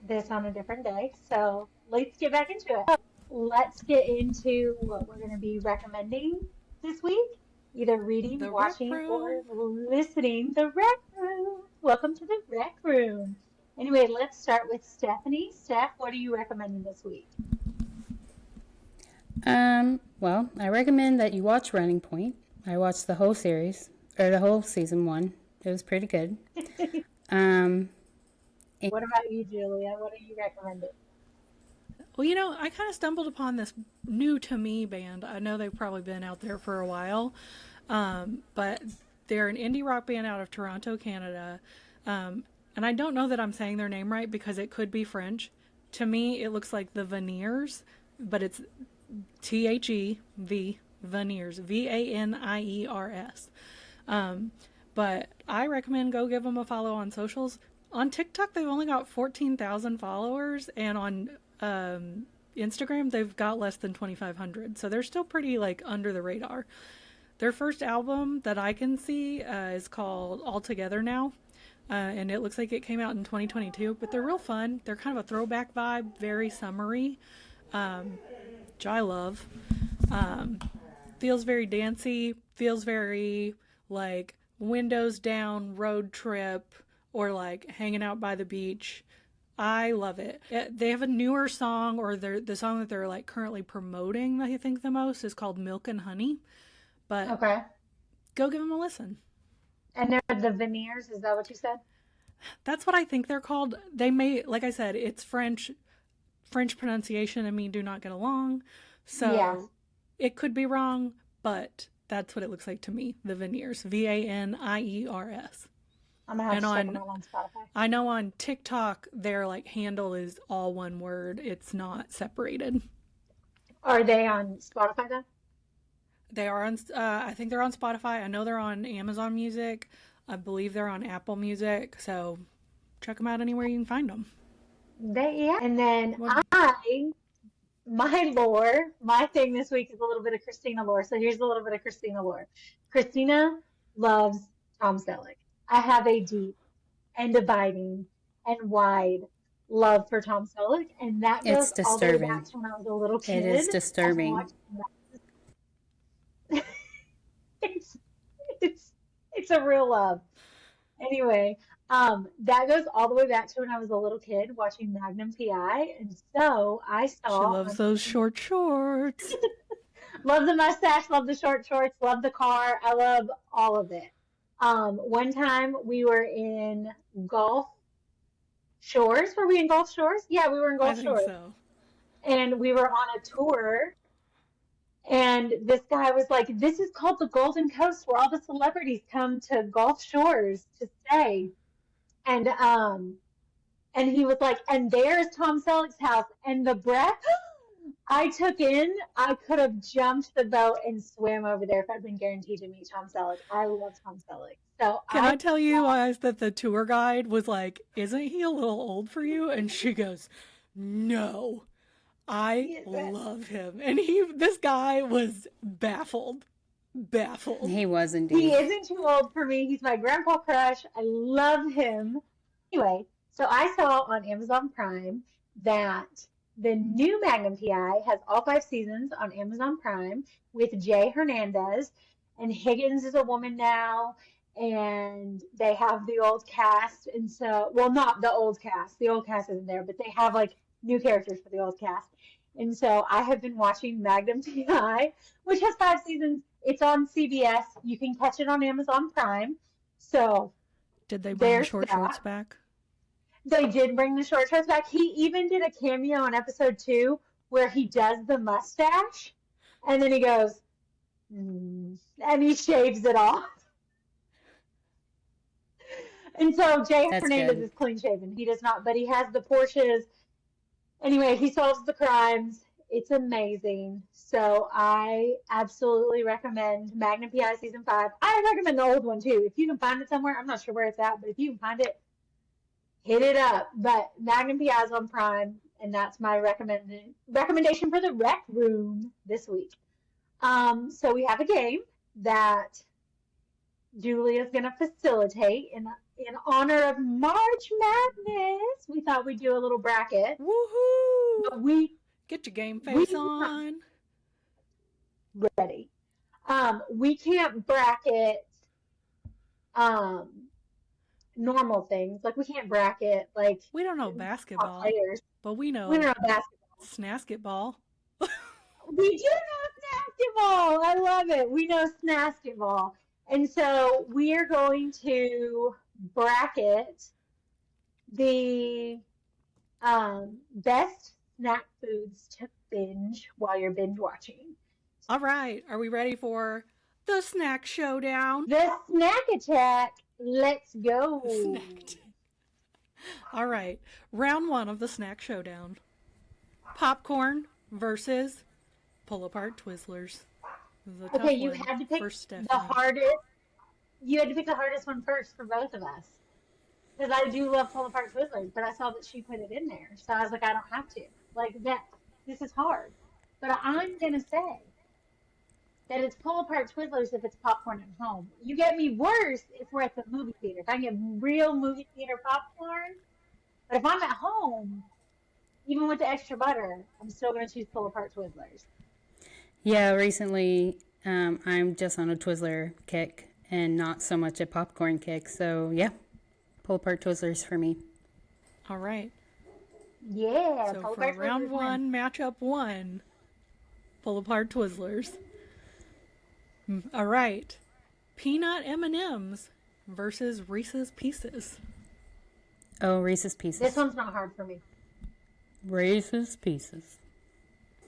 Speaker 5: this on a different day. So let's get back into it. Let's get into what we're going to be recommending this week. Either reading, watching, or listening. The Rec Room. Welcome to the Rec Room. Anyway, let's start with Stephanie. Steph, what are you recommending this week?
Speaker 2: Well, I recommend that you watch Running Point. I watched the whole series, or the whole season 1. It was pretty good.
Speaker 5: What about you, Julia? What are you recommending?
Speaker 1: Well, I kind of stumbled upon this new to me band. I know they've probably been out there for a while. But they're an indie rock band out of Toronto, Canada. And I don't know that I'm saying their name right because it could be French. To me, it looks like the Veneers, but it's THEV, Veneers, VANIERS. But I recommend go give them a follow on socials. On TikTok, they've only got 14,000 followers, and on Instagram, they've got less than 2,500. So they're still pretty like under the radar. Their first album that I can see is called All Together Now. And it looks like it came out in 2022, but they're real fun. They're kind of a throwback vibe, very summery, which I love. Feels very dancey, feels very like windows down road trip or like hanging out by the beach. I love it. They have a newer song, or the song that they're like currently promoting that I think the most is called Milk and Honey. But
Speaker 5: Okay.
Speaker 1: go give them a listen.
Speaker 5: And they're the Veneers, is that what you said?
Speaker 1: That's what I think they're called. They may, like I said, it's French pronunciation and me do not get along. So
Speaker 5: Yeah.
Speaker 1: it could be wrong, but that's what it looks like to me. The Veneers, VANIERS.
Speaker 5: I'm gonna have to check
Speaker 1: And
Speaker 5: them out on Spotify.
Speaker 1: I know on TikTok their like handle is all one word. It's not separated.
Speaker 5: Are they on Spotify then?
Speaker 1: They are on. I think they're on Spotify. I know they're on Amazon Music. I believe they're on Apple Music. So check them out anywhere you can find them.
Speaker 5: Yeah. And then
Speaker 1: What?
Speaker 5: my thing this week is a little bit of Christina lore. So here's a little bit of Christina lore. Christina loves Tom Selleck. I have a deep and abiding and wide love for Tom Selleck, and that
Speaker 2: It's
Speaker 5: goes all the way back
Speaker 2: disturbing.
Speaker 5: to when I was a little
Speaker 2: It is
Speaker 5: kid.
Speaker 2: disturbing.
Speaker 5: It's it's a real love. Anyway, that goes all the way back to when I was a little kid watching Magnum PI, and so I
Speaker 1: She
Speaker 5: saw
Speaker 1: loves those short shorts.
Speaker 5: love the mustache, love the short shorts, love the car. I love all of it. One time we were in Gulf Shores. Were we in Gulf Shores? Yeah, we were in
Speaker 1: I
Speaker 5: Gulf
Speaker 1: think
Speaker 5: Shores,
Speaker 1: so.
Speaker 5: and we were on a tour. And this guy was like, "This is called the Golden Coast, where all the celebrities come to Gulf Shores to stay." And he was like, "And there's Tom Selleck's house." And the breath I took in, I could have jumped the boat and swam over there if I'd been guaranteed to meet Tom Selleck. I love Tom Selleck. So
Speaker 1: Can I tell you guys that the tour guide was like, "Isn't he a little old for you?" And she goes, "No, I love him." And this guy was baffled.
Speaker 2: He was
Speaker 5: he
Speaker 2: indeed.
Speaker 5: isn't too old for me. He's my grandpa crush. I love him. Anyway, so I saw on Amazon Prime that the new Magnum PI has all 5 seasons on Amazon Prime with Jay Hernandez, and Higgins is a woman now, and they have the old cast, and so, well, not the old cast. The old cast isn't there, but they have like new characters for the old cast. And so I have been watching Magnum PI, which has 5 seasons. It's on CBS. You can catch it on Amazon Prime. So
Speaker 1: Did they bring the
Speaker 5: there's
Speaker 1: short
Speaker 5: that.
Speaker 1: shorts back?
Speaker 5: They did bring the short shorts back. He even did a cameo in episode 2 where he does the mustache, and then he goes, and he shaves it off. And so Jay
Speaker 2: That's
Speaker 5: Hernandez
Speaker 2: good.
Speaker 5: is clean shaven. He does not, but he has the Porsches. Anyway, he solves the crimes. It's amazing. So I absolutely recommend Magnum PI season 5. I recommend the old one too. If you can find it somewhere, I'm not sure where it's at, but if you can find it, hit it up. But Magnum PI is on Prime, and that's my recommendation for the Rec Room this week. So we have a game that Julia's going to facilitate in honor of March Madness. We thought we'd do a little bracket.
Speaker 1: Woohoo!
Speaker 5: But we
Speaker 1: Get your game face
Speaker 5: we-
Speaker 1: on.
Speaker 5: ready. We can't bracket normal things. Like we can't bracket like
Speaker 1: We don't know
Speaker 5: top
Speaker 1: basketball,
Speaker 5: players.
Speaker 1: but we know
Speaker 5: We don't know basketball.
Speaker 1: snasketball.
Speaker 5: We do know basketball. I love it. We know snasketball. And so we are going to bracket the best snack foods to binge while you're binge watching.
Speaker 1: All right, are we ready for The snack showdown.
Speaker 5: The snack attack. Let's go.
Speaker 1: All right. Round 1 of the snack showdown. Popcorn versus pull-apart Twizzlers.
Speaker 5: Okay, you had to pick the hardest. You had to pick the hardest one first for both of us. Because I do love pull-apart Twizzlers, but I saw that she put it in there. So I was like, I don't have to. Like, this is hard. But I'm going to say that it's pull-apart Twizzlers if it's popcorn at home. You get me worse if we're at the movie theater. If I get real movie theater popcorn. But if I'm at home, even with the extra butter, I'm still going to choose pull-apart Twizzlers.
Speaker 2: Yeah, recently I'm just on a Twizzler kick and not so much a popcorn kick. So, yeah, pull-apart Twizzlers for me.
Speaker 1: All right.
Speaker 5: Yeah,
Speaker 1: so for round 1, matchup 1, pull-apart Twizzlers. All right. Peanut M&Ms versus Reese's Pieces.
Speaker 2: Oh, Reese's Pieces.
Speaker 5: This one's not hard for me.
Speaker 2: Reese's Pieces.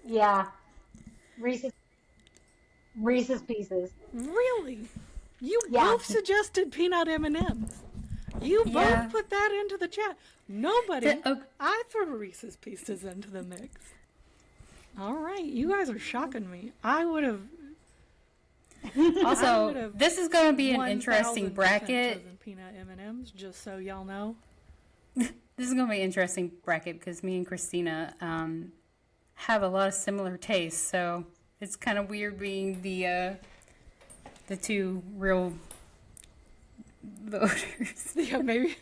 Speaker 5: Yeah. Reese's Pieces.
Speaker 1: Really? You both suggested peanut M&Ms. You both put that into the chat. Nobody. I threw Reese's Pieces into the mix. All right. You guys are shocking me. I would have...
Speaker 2: Also, this is going to be an interesting bracket.
Speaker 1: Peanut M&Ms, just so y'all know.
Speaker 2: This is going to be an interesting bracket because me and Christina have a lot of similar tastes, so it's kind of weird being the two real voters.
Speaker 1: Yeah, maybe.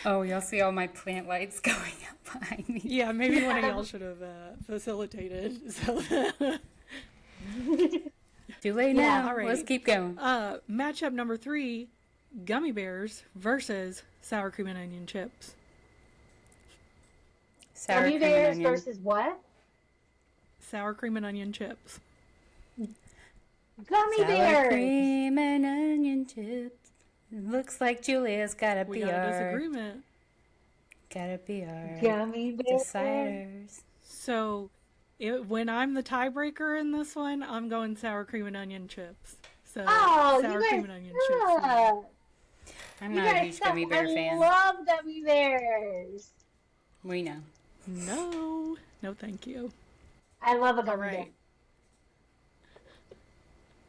Speaker 2: Oh, y'all see all my plant lights going up behind me.
Speaker 1: Yeah, maybe one of y'all should have facilitated. So.
Speaker 2: Too late now. All right. Let's keep going.
Speaker 1: Matchup number 3, gummy bears versus sour cream and onion chips.
Speaker 5: Gummy bears versus what?
Speaker 1: Sour cream and onion chips.
Speaker 5: Gummy bears.
Speaker 2: Sour cream and onion chips. Looks like Julia's gotta be our
Speaker 1: disagreement.
Speaker 2: Gotta be our
Speaker 5: gummy bears.
Speaker 2: Deciders.
Speaker 1: So, when I'm the tiebreaker in this one, I'm going sour cream and onion chips. So sour cream and onion chips.
Speaker 2: I'm not a huge gummy bear fan.
Speaker 5: I love gummy bears.
Speaker 2: We know.
Speaker 1: No, thank you.
Speaker 5: I love a gummy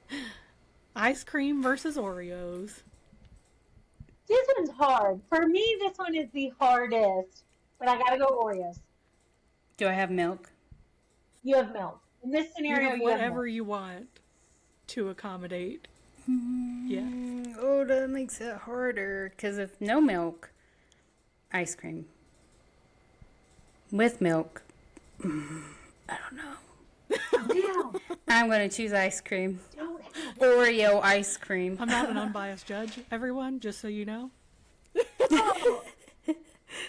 Speaker 5: bear.
Speaker 1: Ice cream versus Oreos.
Speaker 5: This one's hard. For me, this one is the hardest. But I gotta go Oreos.
Speaker 2: Do I have milk?
Speaker 5: You have milk. In this scenario,
Speaker 1: you have whatever you want to accommodate. Yes.
Speaker 2: Oh, that makes it harder. Because if no milk, ice cream. With milk, I don't know. I'm going to choose ice cream. Oreo ice cream.
Speaker 1: I'm not an unbiased judge, everyone, just so you know.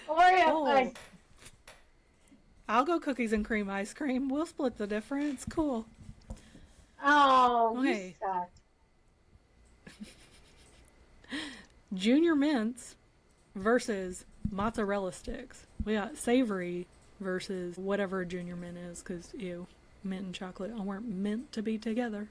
Speaker 5: Oreo ice.
Speaker 1: I'll go cookies and cream ice cream. We'll split the difference. Cool.
Speaker 5: Oh, okay. You suck.
Speaker 1: Junior mints versus mozzarella sticks. We got savory versus whatever a junior mint is, because mint and chocolate weren't meant to be together.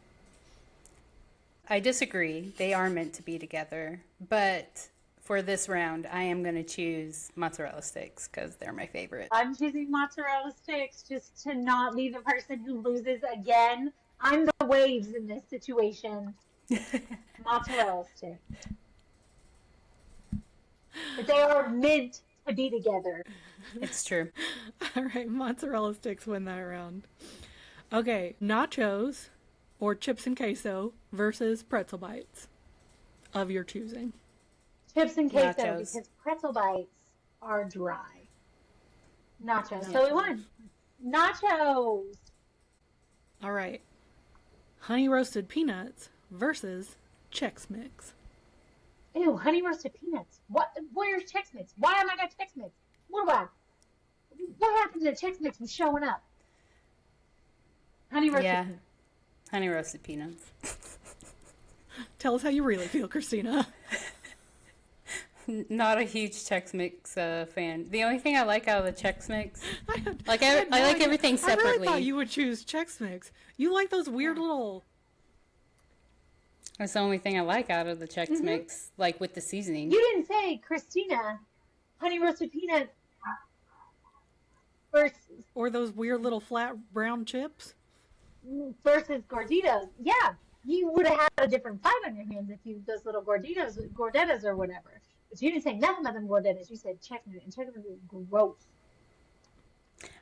Speaker 2: I disagree. They are meant to be together, but for this round, I am going to choose mozzarella sticks because they're my favorite.
Speaker 5: I'm choosing mozzarella sticks just to not be the person who loses again. I'm the waves in this situation. Mozzarella sticks. But they are meant to be together.
Speaker 2: It's true.
Speaker 1: All right, mozzarella sticks win that round. Okay, nachos or chips and queso versus pretzel bites of your choosing.
Speaker 5: Chips and queso, because pretzel bites are dry. Nachos. So we won. Nachos.
Speaker 1: All right. Honey roasted peanuts versus Chex Mix.
Speaker 5: Ew, honey roasted peanuts. What? Where's Chex Mix? Why am I got Chex Mix? What happened to the Chex Mix from showing up? Honey roasted peanuts.
Speaker 2: Honey roasted peanuts.
Speaker 1: Tell us how you really feel, Christina.
Speaker 2: Not a huge Chex Mix fan. The only thing I like out of the Chex Mix,
Speaker 1: I
Speaker 2: I
Speaker 1: had no
Speaker 2: like
Speaker 1: idea.
Speaker 2: everything
Speaker 1: I really
Speaker 2: separately.
Speaker 1: thought you would choose Chex Mix. You like those weird little.
Speaker 2: That's the only thing I like out of the Chex Mix, like with the seasoning.
Speaker 5: You didn't say, Christina, honey roasted peanut versus
Speaker 1: Or those weird little flat brown chips.
Speaker 5: Gorditas. Yeah, you would have had a different fight on your hands if you those little Gordettas or whatever. But you didn't say nothing about them Gordettas. You said Chex Mix, and Chex Mix is gross.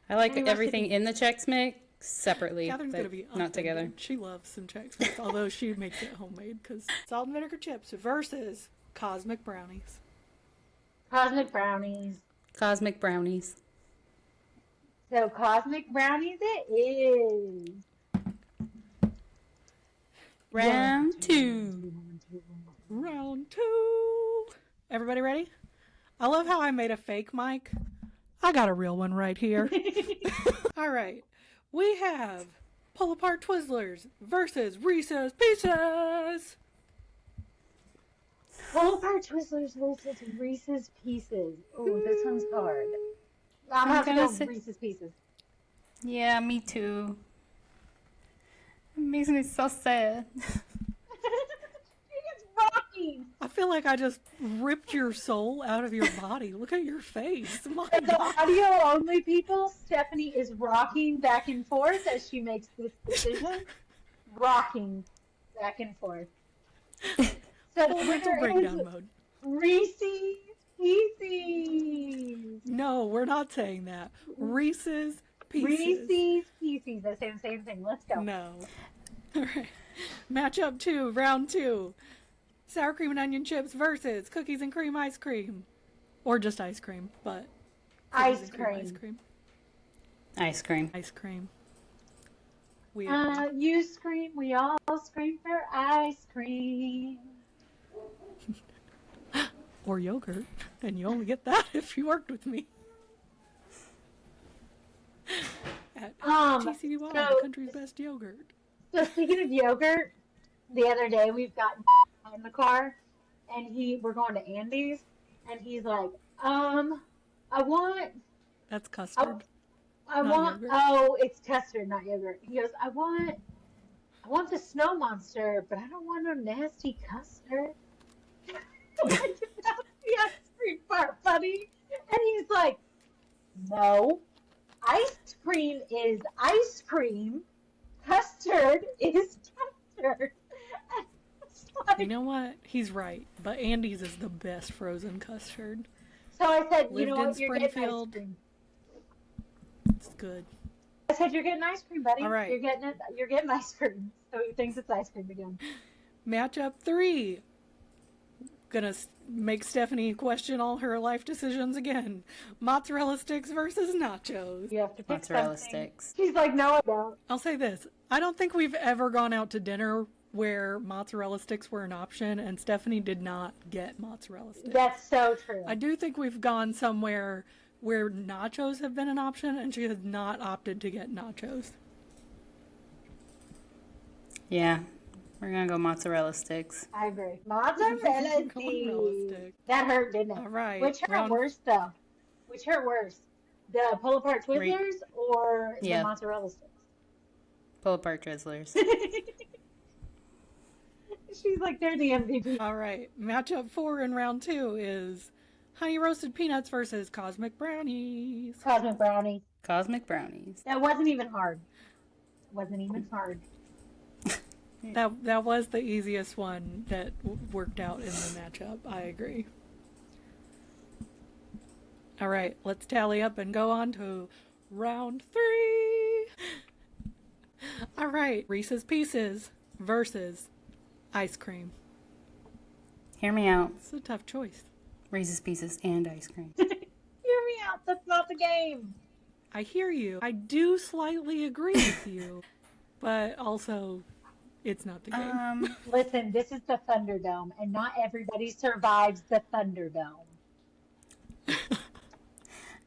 Speaker 2: I like
Speaker 5: Honey
Speaker 2: everything
Speaker 5: roasted
Speaker 2: in the Chex Mix separately,
Speaker 1: Catherine's
Speaker 2: but
Speaker 1: gonna be
Speaker 2: not
Speaker 1: offended.
Speaker 2: together.
Speaker 1: She loves some Chex Mix, although she makes it homemade because salt and vinegar chips versus cosmic brownies.
Speaker 5: Cosmic brownies.
Speaker 2: Cosmic brownies.
Speaker 5: So cosmic brownies it is.
Speaker 2: Round two.
Speaker 1: Round two. Everybody ready? I love how I made a fake mic. I got a real one right here. All right. We have Pull Apart Twizzlers versus Reese's Pieces.
Speaker 5: Pull Apart Twizzlers versus Reese's Pieces. Oh, this one's hard. I'm gonna have to
Speaker 2: gonna
Speaker 5: go with
Speaker 2: say-
Speaker 5: Reese's Pieces.
Speaker 2: Yeah, me too. It makes me so sad.
Speaker 5: It's rocking.
Speaker 1: I feel like I just ripped your soul out of your body. Look at your face. My
Speaker 5: The
Speaker 1: God.
Speaker 5: audio only people, Stephanie is rocking back and forth as she makes this decision. Rocking back and forth. So the
Speaker 1: Mental
Speaker 5: winner
Speaker 1: breakdown
Speaker 5: is
Speaker 1: mode.
Speaker 5: Reese's Pieces.
Speaker 1: No, we're not saying that. Reese's Pieces.
Speaker 5: Reese's Pieces. I say the same thing. Let's go.
Speaker 1: No. All right. Matchup 2, round 2. Sour cream and onion chips versus cookies and cream ice cream. Or just ice cream, but cookies
Speaker 5: Ice
Speaker 1: and cream. Ice
Speaker 5: cream.
Speaker 1: cream.
Speaker 2: Ice cream.
Speaker 1: Ice cream. We agree.
Speaker 5: You scream, we all scream for ice cream.
Speaker 1: Or yogurt. And you only get that if you worked with me. At TCDY, the
Speaker 5: so-
Speaker 1: country's best yogurt.
Speaker 5: So speaking of yogurt, the other day we've got in the car, and we're going to Andy's, and he's like, I want,
Speaker 1: That's custard.
Speaker 5: I
Speaker 1: Not
Speaker 5: want,
Speaker 1: yogurt.
Speaker 5: oh, it's custard, not yogurt. He goes, I want the snow monster, but I don't want no nasty custard. Like, that's the ice cream part, buddy. And he's like, no, ice cream is ice cream. Custard is custard. And it's like-
Speaker 1: You know what? He's right. But Andy's is the best frozen custard.
Speaker 5: so I said, you
Speaker 1: Lived
Speaker 5: know
Speaker 1: in
Speaker 5: what? You're getting ice
Speaker 1: Springfield.
Speaker 5: cream.
Speaker 1: It's good.
Speaker 5: I said, you're getting ice cream, buddy.
Speaker 1: All right.
Speaker 5: You're getting it. You're getting ice cream. So he thinks it's ice cream again.
Speaker 1: Matchup 3. Gonna make Stephanie question all her life decisions again. Mozzarella sticks versus nachos.
Speaker 5: You have to pick
Speaker 2: Mozzarella
Speaker 5: something.
Speaker 2: sticks.
Speaker 5: She's like, no, I don't.
Speaker 1: I'll say this. I don't think we've ever gone out to dinner where mozzarella sticks were an option and Stephanie did not get mozzarella sticks.
Speaker 5: That's so true.
Speaker 1: I do think we've gone somewhere where nachos have been an option and she has not opted to get nachos.
Speaker 2: Yeah, we're gonna go mozzarella sticks.
Speaker 5: I agree. Mozzarella
Speaker 1: Mozzarella
Speaker 5: sticks.
Speaker 1: stick.
Speaker 5: That hurt, didn't it?
Speaker 1: All right.
Speaker 5: Which hurt
Speaker 1: round-
Speaker 5: worse, though? Which hurt worse? The pull apart Twizzlers or
Speaker 2: Yeah.
Speaker 5: the mozzarella sticks?
Speaker 2: Pull apart Twizzlers.
Speaker 5: She's like, they're the MVP.
Speaker 1: All right. Matchup 4 in round 2 is honey roasted peanuts versus cosmic brownies.
Speaker 5: Cosmic brownie.
Speaker 2: Cosmic brownies.
Speaker 5: That wasn't even hard. Wasn't even hard.
Speaker 1: That was the easiest one that worked out in the matchup. I agree. All right, let's tally up and go on to round 3. All right, Reese's Pieces versus ice cream.
Speaker 2: Hear me out.
Speaker 1: It's a tough choice.
Speaker 2: Reese's Pieces and ice cream.
Speaker 5: Hear me out. That's not the game.
Speaker 1: I hear you. I do slightly agree with you, but also it's not the game.
Speaker 5: Listen, this is the Thunderdome, and not everybody survives the Thunderdome.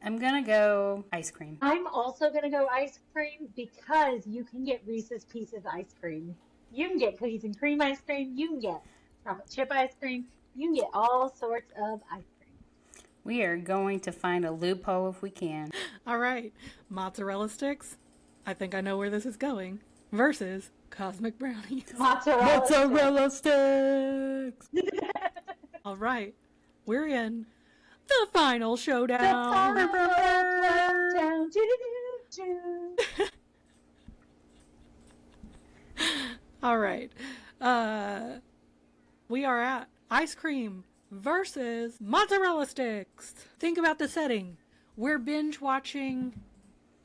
Speaker 2: I'm gonna go ice cream.
Speaker 5: I'm also going to go ice cream because you can get Reese's Pieces ice cream. You can get cookies and cream ice cream. You can get chocolate chip ice cream. You can get all sorts of ice cream.
Speaker 2: We are going to find a loophole if we can.
Speaker 1: All right. Mozzarella sticks. I think I know where this is going. Versus cosmic brownies.
Speaker 5: Mozzarella
Speaker 2: sticks!
Speaker 1: All right. We're in the final showdown.
Speaker 5: The final showdown.
Speaker 1: All right. We are at ice cream versus mozzarella sticks. Think about the setting. We're binge watching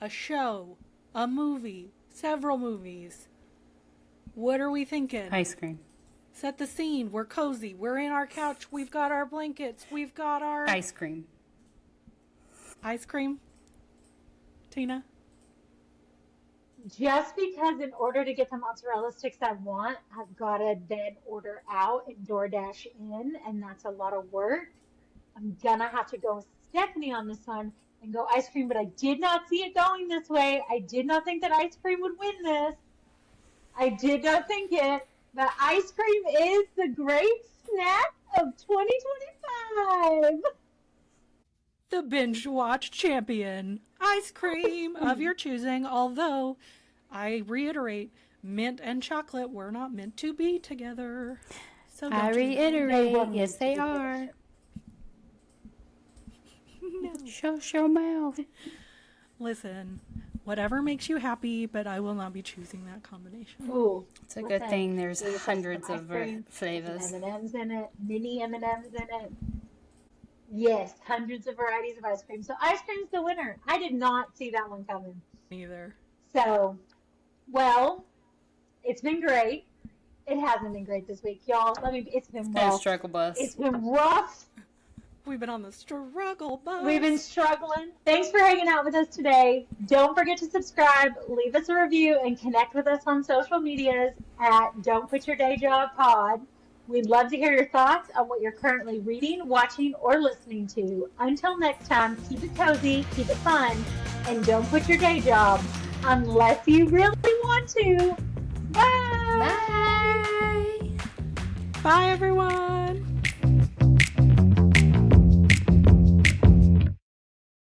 Speaker 1: a show, a movie, several movies. What are we thinking?
Speaker 2: Ice cream.
Speaker 1: Set the scene. We're cozy. We're in our couch. We've got our blankets. We've got our
Speaker 2: Ice cream.
Speaker 1: Ice cream. Tina?
Speaker 5: Just because in order to get the mozzarella sticks I want, I've got to then order out and DoorDash in, and that's a lot of work. I'm gonna have to go with Stephanie on this one and go ice cream, but I did not see it going this way. I did not think that ice cream would win this. I did not think it, but ice cream is the great snack of 2025.
Speaker 1: The binge watch champion. Ice cream of your choosing, although I reiterate, mint and chocolate were not meant to be together. So
Speaker 2: I reiterate, yes they are.
Speaker 1: No.
Speaker 2: Shut your mouth.
Speaker 1: Listen, whatever makes you happy, but I will not be choosing that combination.
Speaker 5: Ooh,
Speaker 2: It's a good thing there's hundreds of flavors.
Speaker 5: M&Ms in it, mini M&Ms in it. Yes, hundreds of varieties of ice cream. So ice cream's the winner. I did not see that one coming.
Speaker 1: Neither.
Speaker 5: So, well, it's been great. It hasn't been great this week, y'all. It's been
Speaker 2: And a
Speaker 5: rough.
Speaker 2: struggle bus.
Speaker 5: It's been rough.
Speaker 1: We've been on the struggle bus.
Speaker 5: We've been struggling. Thanks for hanging out with us today. Don't forget to subscribe, leave us a review, and connect with us on social medias at Don't Quit Your Day Job Pod. We'd love to hear your thoughts on what you're currently reading, watching, or listening to. Until next time, keep it cozy, keep it fun, and don't quit your day job unless you really want to. Bye!
Speaker 2: Bye!
Speaker 1: Bye, everyone.